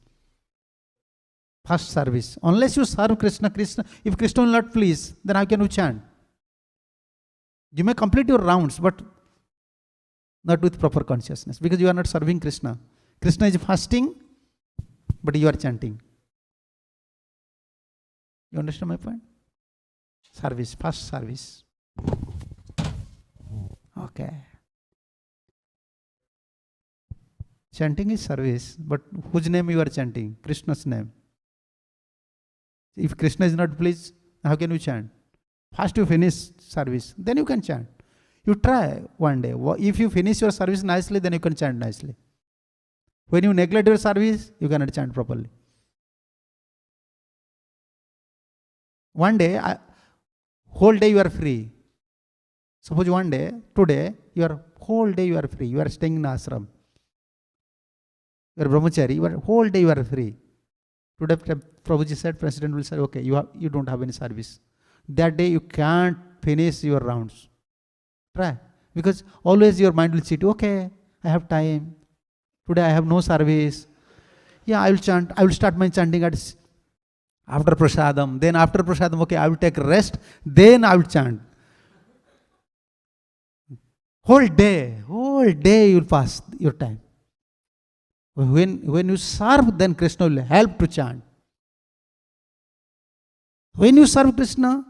S1: First, service. Unless you serve Krishna, if Krishna will not please, then how can you chant? You may complete your rounds, but not with proper consciousness, because you are not serving Krishna. Krishna is fasting, but you are chanting. You understand my point? Service, first service. Okay. Chanting is service, but whose name you are chanting? Krishna's name. If Krishna is not pleased, how can you chant? First you finish service, then you can chant. You try one day. If you finish your service nicely, then you can chant nicely. When you neglect your service, you cannot chant properly. One day, whole day you are free. Suppose one day, today, whole day you are free. You are staying in ashram. You are brahmachari. Whole day you are free. Today, Prabhuji said, President will say, okay, you don't have any service. That day you can't finish your rounds. Try. Because always your mind will cheat. Okay, I have time. Today I have no service. Yeah, I will chant. I will start my chanting after prasadam. Then after prasadam, okay, I will take rest. Then I will chant. Whole day you will pass your time. When you serve, then Krishna will help to chant. When you serve Krishna,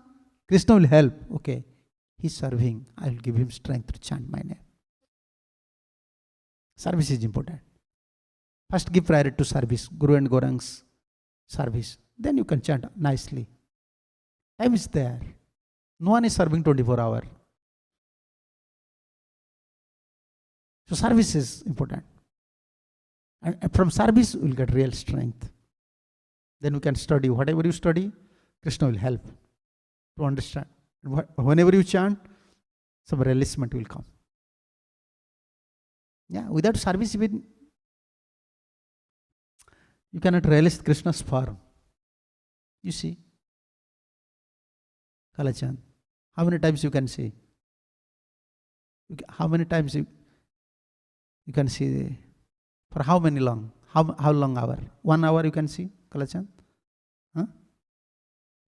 S1: Krishna will help. Okay, he's serving. I will give him strength to chant my name. Service is important. First give priority to service, Guru and Gaurang's service. Then you can chant nicely. Time is there. No one is serving 24 hours. So service is important. And from service, we will get real strength. Then we can study. Whatever you study, Krishna will help to understand. Whenever you chant, some releasement will come. Yeah, without service, even you cannot release Krishna's form. You see? Kalachand. How many times you can see? How many times you can see? For how many long? How long hour? 1 hour you can see, Kalachand? Huh?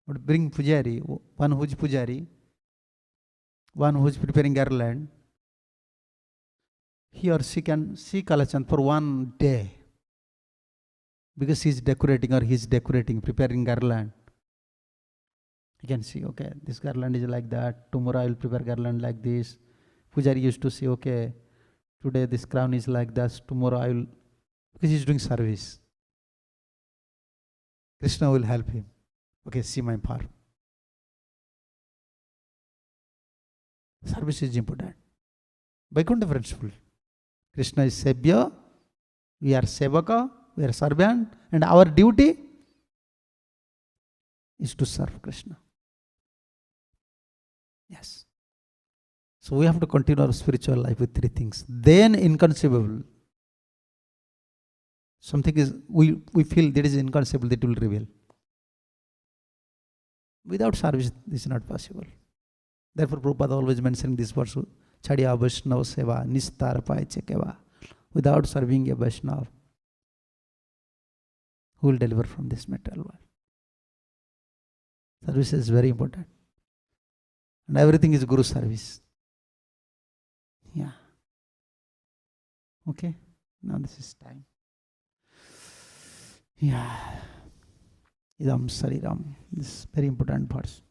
S1: But bring pujari, one who is pujari, one who is preparing garland. He or she can see Kalachand for 1 day. Because he is decorating or he is decorating, preparing garland. You can see, okay, this garland is like that. Tomorrow I will prepare garland like this. Pujari used to say, okay, Today this crown is like this, tomorrow I will, because he's doing service. Krishna will help him. Okay, see my power. Service is important. Vaikuntha principle. Krishna is Sabya, we are Sevaka, we are servant, and our duty is to serve Krishna. Yes. So we have to continue our spiritual life with three things. Then inconceivable. Something is, we feel that is inconceivable, that will reveal. Without service, this is not possible. Therefore, Prabhupada always mentioning this verse, Chadiya Vaishnava Seva, Nistara Paichekeva. Without serving a Vaishnava, who will deliver from this material world? Service is very important. And everything is Guru service. Yeah. Okay. Now this is time. Yeah. Idam Sariram. This is very important parts.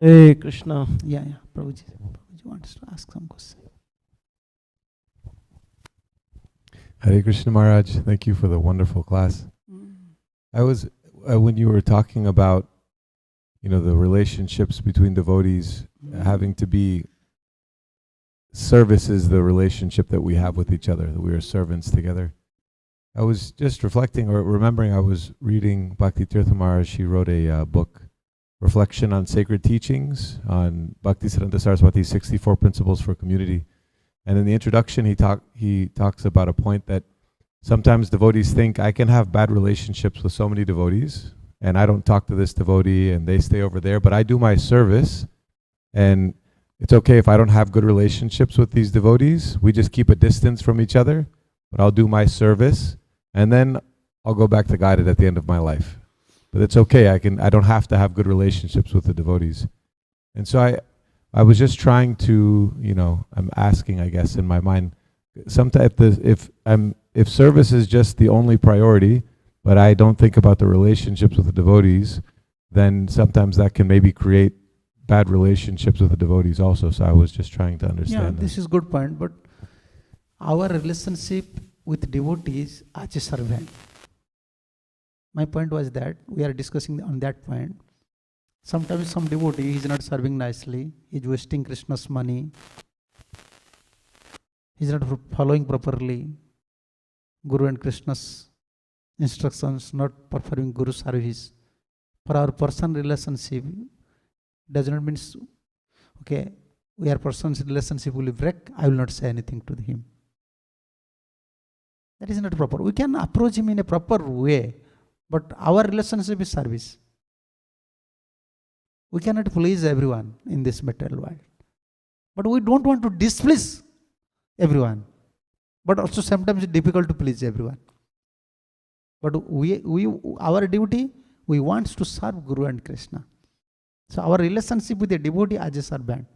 S2: Hey Krishna.
S1: Yeah. Prabhuji wants to ask some question.
S3: Hare Krishna Maharaj, thank you for the wonderful class. I was, when you were talking about, the relationships between devotees, having to be, service is the relationship that we have with each other, that we are servants together. I was just reflecting or remembering, I was reading Bhakti Tirtha Maharaj. She wrote a book, Reflection on Sacred Teachings, on Bhaktisiddhanta Saraswati's 64 Principles for Community. And in the introduction, he talks about a point that sometimes devotees think, I can have bad relationships with so many devotees, and I don't talk to this devotee, and they stay over there, but I do my service, and it's okay if I don't have good relationships with these devotees. We just keep a distance from each other, but I'll do my service, and then I'll go back to guided at the end of my life. But it's okay, I don't have to have good relationships with the devotees. And so I was just trying to, I'm asking, I guess, in my mind, sometimes if service is just the only priority, but I don't think about the relationships with the devotees, then sometimes that can maybe create bad relationships with the devotees also. So I was just trying to understand.
S1: Yeah, this is good point, but our relationship with devotees as a servant. My point was that we are discussing on that point. Sometimes some devotee is not serving nicely, he is wasting Krishna's money, he is not following properly Guru and Krishna's instructions, not performing Guru service. For our personal relationship, does not mean, okay, we are person's relationship will break, I will not say anything to him. That is not proper. We can approach him in a proper way, but our relationship is service. We cannot please everyone in this material world. But we don't want to displease everyone. But also sometimes it's difficult to please everyone. But our duty, we want to serve Guru and Krishna. So our relationship with the devotee as a servant.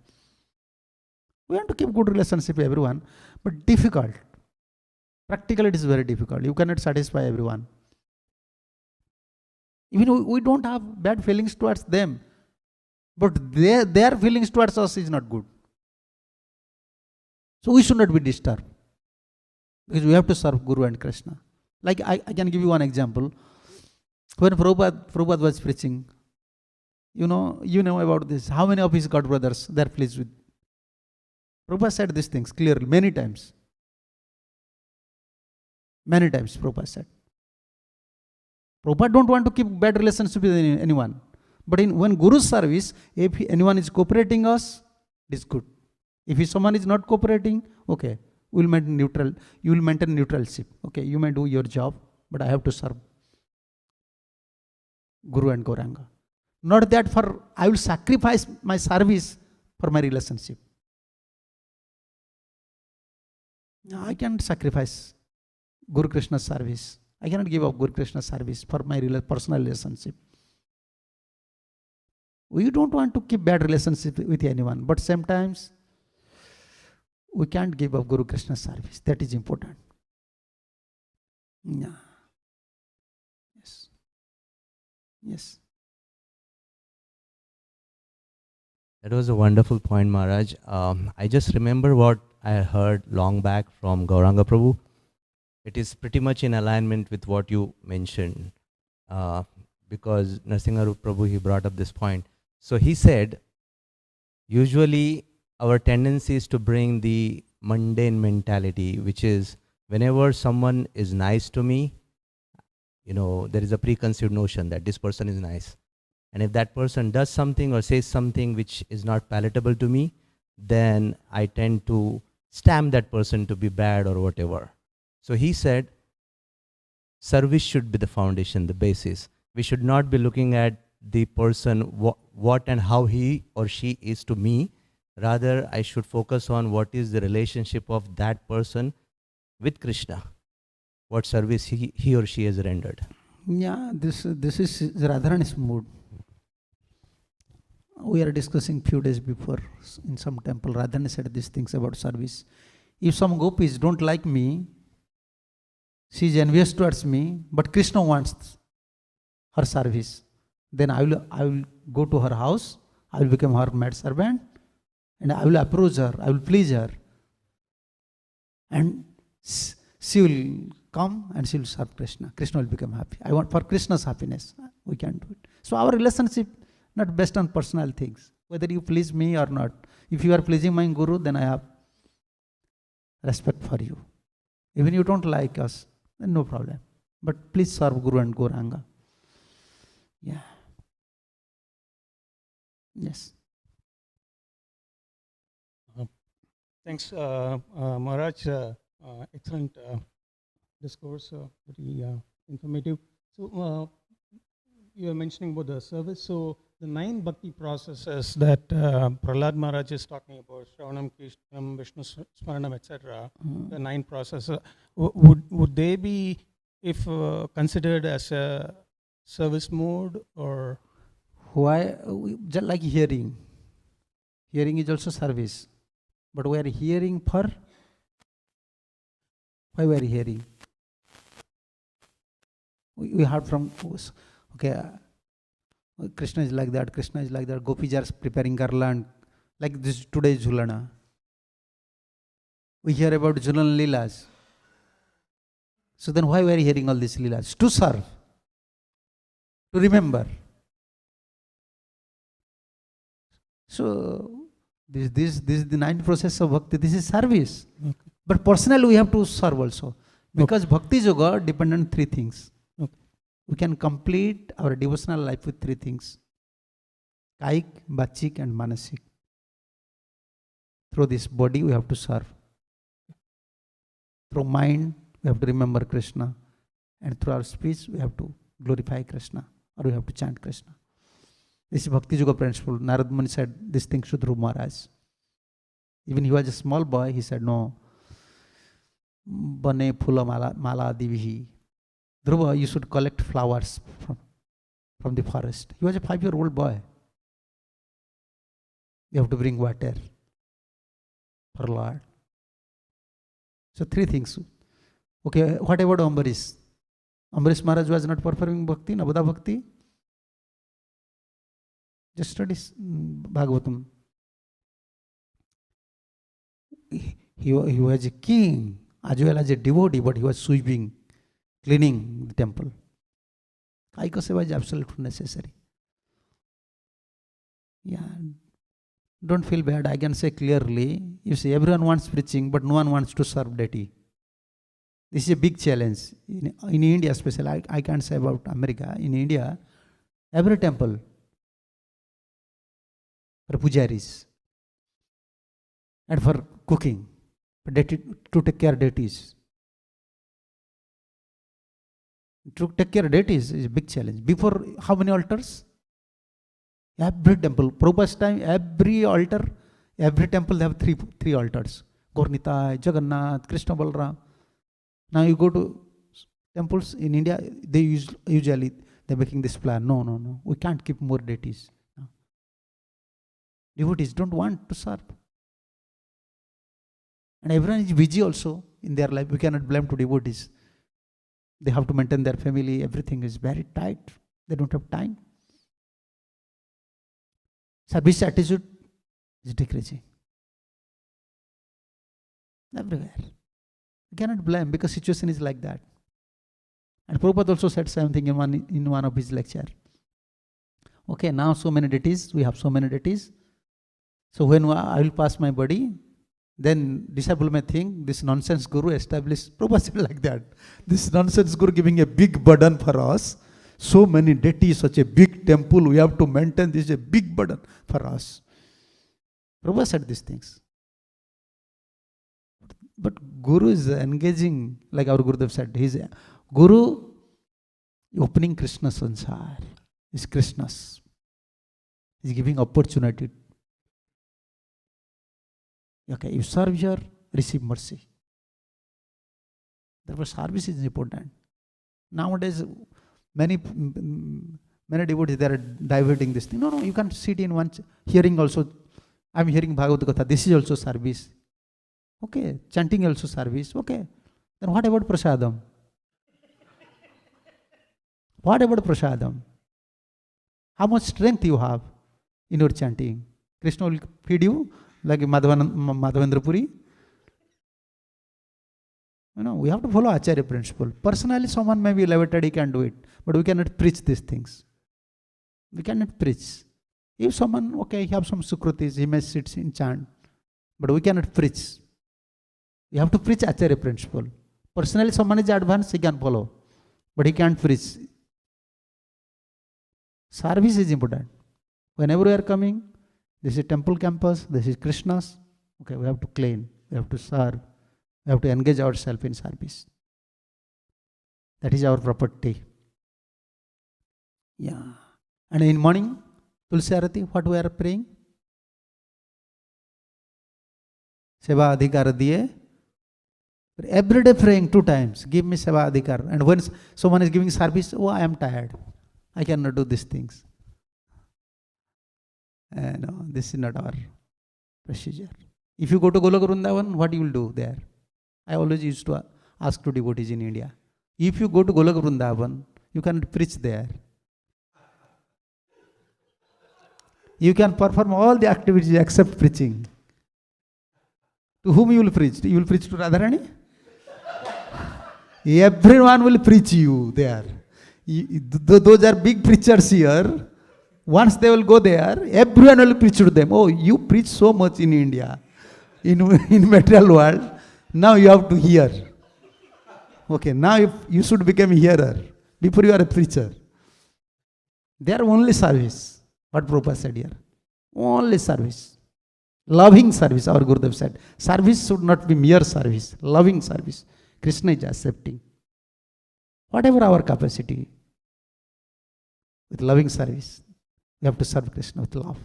S1: We want to keep good relationship with everyone, but difficult. Practically it is very difficult. You cannot satisfy everyone. Even we don't have bad feelings towards them, but their feelings towards us is not good. So we should not be disturbed, because we have to serve Guru and Krishna. Like I can give you one example. When Prabhupada was preaching, you know about this. How many of his God brothers they are pleased with? Prabhupada said these things clearly many times. Many times Prabhupada said. Prabhupada don't want to keep bad relationship with anyone. But when Guru's service, if anyone is cooperating us, it is good. If someone is not cooperating, okay, we will maintain neutral. You will maintain neutralship. Okay, you may do your job, but I have to serve Guru and Gauranga. Not that I will sacrifice my service for my relationship. I can't sacrifice Guru Krishna's service. I cannot give up Guru Krishna's service for my personal relationship. We don't want to keep bad relationship with anyone, but sometimes we can't give up Guru Krishna's service. That is important. Yeah. Yes. Yes.
S2: That was a wonderful point, Maharaj. I just remember what I heard long back from Gauranga Prabhu. It is pretty much in alignment with what you mentioned, because Nrsimha Prabhu, he brought up this point. So he said, usually our tendency is to bring the mundane mentality, which is whenever someone is nice to me, there is a preconceived notion that this person is nice. And if that person does something or says something which is not palatable to me, then I tend to stamp that person to be bad or whatever. So he said, service should be the foundation, the basis. We should not be looking at the person, what and how he or she is to me. Rather, I should focus on what is the relationship of that person with Krishna, what service he or she has rendered.
S1: Yeah, this is Radharani's mood. We are discussing few days before in some temple. Radharani said these things about service. If some gopis don't like me, she is envious towards me, but Krishna wants her service, then I will go to her house, I will become her maid servant, and I will approach her, I will please her. And she will come and she will serve Krishna. Krishna will become happy. I want for Krishna's happiness. We can do it. So our relationship not based on personal things, whether you please me or not. If you are pleasing my guru, then I have respect for you. Even you don't like us, then no problem. But please serve Guru and Gauranga. Yeah. Yes.
S4: Thanks, Maharaj. Excellent discourse, very informative. So you are mentioning about the service. So the 9 bhakti processes that Prahlad Maharaj is talking about, Shravanam, Kirtanam, Vishnu Smaranam, etc. The 9 processes, would they be, if considered as a service mode, or?
S1: Why? Just like hearing. Hearing is also service. But we are hearing for? Why we are hearing? We heard from, okay, Krishna is like that, Krishna is like that, gopis are preparing garland, like this today's Jhulana. We hear about Jhulan Leelas. So then why we are hearing all these Leelas? To serve, to remember. So this is the 9th process of bhakti. This is service.
S4: Okay.
S1: But personally we have to serve also. Because bhakti yoga depends on 3 things.
S4: Okay.
S1: We can complete our devotional life with 3 things. Kaik, Bachik and Manasik. Through this body we have to serve. Through mind we have to remember Krishna. And through our speech we have to glorify Krishna. Or we have to chant Krishna. This is Bhakti Yoga principle. Narad Muni said this thing to Dhruva Maharaj. Even he was a small boy, he said, no. Bane phula mala divihi. Dhruva, you should collect flowers from the forest. He was a 5-year-old boy. You have to bring water for Lord. So 3 things. Okay, what about Ambarish? Ambarish Maharaj was not performing bhakti, Navada bhakti. Just study Bhagavatam. He was a king as well as a devotee, but he was sweeping, cleaning the temple. Kaika seva is absolutely necessary. Yeah. Don't feel bad. I can say clearly, you see, everyone wants preaching, but no one wants to serve deity. This is a big challenge. In India especially, I can't say about America. In India, every temple, for pujaris and for cooking, to take care of deities. To take care of deities is a big challenge. Before, how many altars? Every temple, Prabhupada's time, every altar, every temple they have three altars. Gaurnitai, Jagannath, Krishna Balram. Now you go to temples in India, they usually they're making this plan. No. We can't keep more deities. No. Devotees don't want to serve. And everyone is busy also in their life. We cannot blame to devotees. They have to maintain their family. Everything is very tight. They don't have time. Service attitude is decreasing. Everywhere. You cannot blame because situation is like that. And Prabhupada also said something in one of his lecture. Okay, now so many deities, we have so many deities. So when I will pass my body, then disciple may think this nonsense guru established, Prabhupada said like that. This nonsense guru giving a big burden for us. So many deities, such a big temple, we have to maintain, this is a big burden for us. Prabhupada said these things. But Guru is engaging, like our Gurudev said, he's Guru opening Krishna Sansar. Is Krishna's. He's giving opportunity. Okay, you serve here, receive mercy. Therefore, service is important. Nowadays, many devotees, they are diverting this thing. No, you can't sit in one hearing also. I'm hearing Bhagavad Gita. This is also service. Okay, chanting also service. Okay, then what about prasadam? What about prasadam? How much strength you have in your chanting? Krishna will feed you like Madhavendra Puri. We have to follow Acharya principle. Personally, someone may be elevated, he can do it. But we cannot preach these things. We cannot preach. If someone, okay, he have some sukrutis, he may sit in chant. But we cannot preach. You have to preach Acharya principle. Personally, someone is advanced, he can follow. But he can't preach. Service is important. Whenever we are coming, this is temple campus, this is Krishna's. Okay, we have to clean, we have to serve, we have to engage ourselves in service. That is our property. Yeah. And in morning, Tulsi Arati, what we are praying? Seva Adhikar Diye. Every day praying 2 times, give me Seva Adhikar. And when someone is giving service, oh, I am tired. I cannot do these things. No, this is not our procedure. If you go to Golok Vrindavan, what you will do there? I always used to ask to devotees in India. If you go to Golok Vrindavan, you cannot preach there. You can perform all the activities except preaching. To whom you will preach? You will preach to Radharani? Everyone will preach you there. Those are big preachers here. Once they will go there, everyone will preach to them. Oh, you preach so much in India, in material world. Now you have to hear. Okay, now you should become a hearer. Before you are a preacher. They are only service. What Prabhupada said here. Only service. Loving service, our Gurudev said. Service should not be mere service. Loving service. Krishna is accepting. Whatever our capacity. With loving service. We have to serve Krishna with love.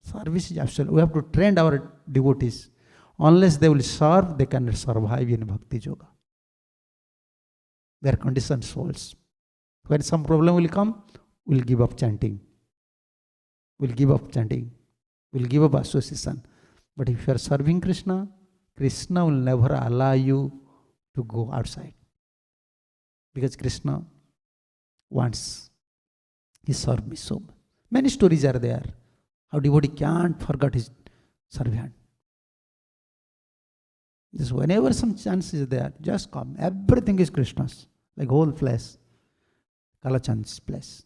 S1: Service is absolute. We have to train our devotees. Unless they will serve, they cannot survive in Bhakti Yoga. They are conditioned souls. When some problem will come, we will give up chanting. We will give up chanting. We will give up association. But if you are serving Krishna, Krishna will never allow you to go outside. Because Krishna wants. He served me so much. Many stories are there. How devotee can't forget his servant. Just whenever some chance is there, just come. Everything is Krishna's. Like whole place. Kalachand's place.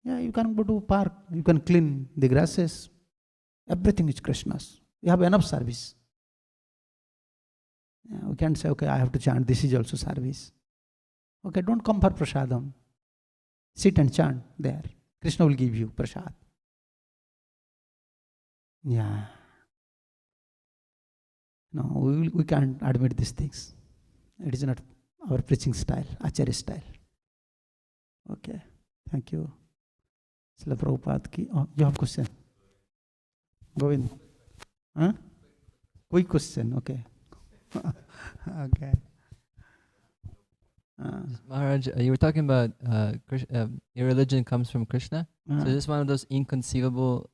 S1: Yeah, you can go to park. You can clean the grasses. Everything is Krishna's. You have enough service. Yeah, we can't say, okay, I have to chant. This is also service. Okay, don't come for prasadam. Sit and chant there. Krishna will give you prasad. Yeah. No, we can't admit these things. It is not our preaching style, Acharya style. Okay, thank you. Srila Prabhupada ki. Oh, you have question? Go in. Huh? Quick question, okay. Okay.
S5: Maharaj, you were talking about your religion comes from Krishna. So is this one of those inconceivable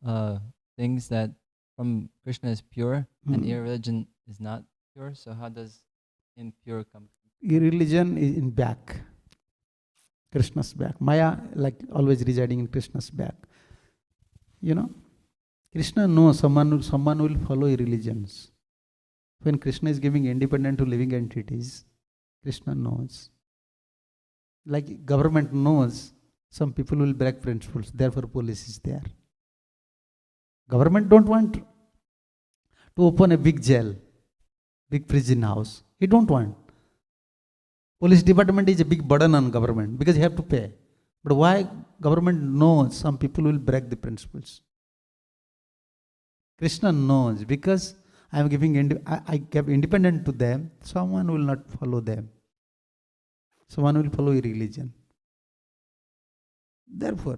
S5: things that from Krishna is pure and your religion is not pure? So how does impure come?
S1: Your religion is in back. Krishna's back. Maya, like always residing in Krishna's back. You know, Krishna knows someone will follow your religions. When Krishna is giving independent to living entities, Krishna knows. Like government knows some people will break principles, therefore police is there. Government don't want to open a big jail, big prison house. He don't want. Police department is a big burden on government because you have to pay. But why government knows some people will break the principles? Krishna knows because I am giving I give independent to them. Someone will not follow them. Someone will follow a religion. Therefore,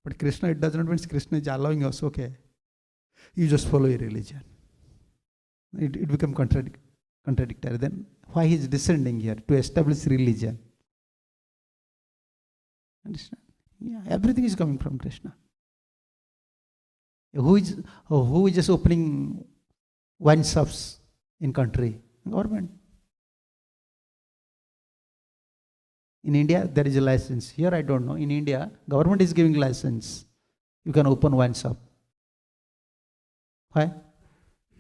S1: but Krishna, it does not mean Krishna is allowing us. Okay, you just follow a religion. It becomes contradictory. Then why he is descending here to establish religion? Understand? Yeah, everything is coming from Krishna. Who is just opening wine shops in country? Government. In India, there is a license. Here, I don't know. In India, government is giving license. You can open wine shop. Why?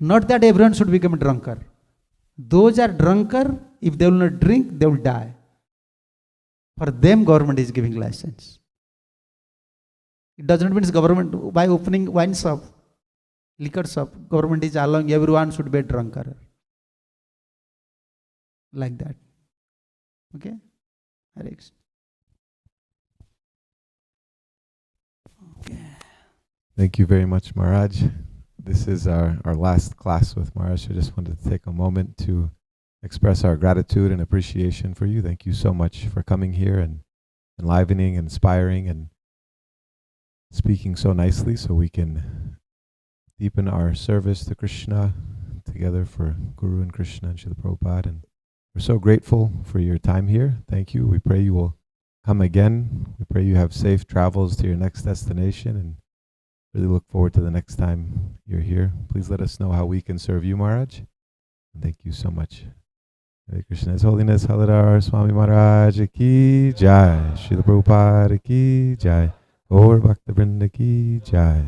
S1: Not that everyone should become a drunkard. Those are drunkard, if they will not drink, they will die. For them, government is giving license. It doesn't mean government, by opening wine shop, liquor shop, government is allowing everyone should be a drunkard. Like that. Okay? Hare Krishna. Okay.
S3: Thank you very much, Maharaj. This is our last class with Maharaj. I just wanted to take a moment to express our gratitude and appreciation for you. Thank you so much for coming here and enlivening, inspiring, and speaking so nicely so we can deepen our service to Krishna together for Guru and Krishna and Srila Prabhupada. And we're so grateful for your time here. Thank you. We pray you will come again. We pray you have safe travels to your next destination and really look forward to the next time you're here. Please let us know how we can serve you, Maharaj. Thank you so much. Hare Krishna. His Holiness Haladhara Swami Maharaj ki jai. Srila Prabhupada ki jai. Gaur Bhakta Vrinda ki jai.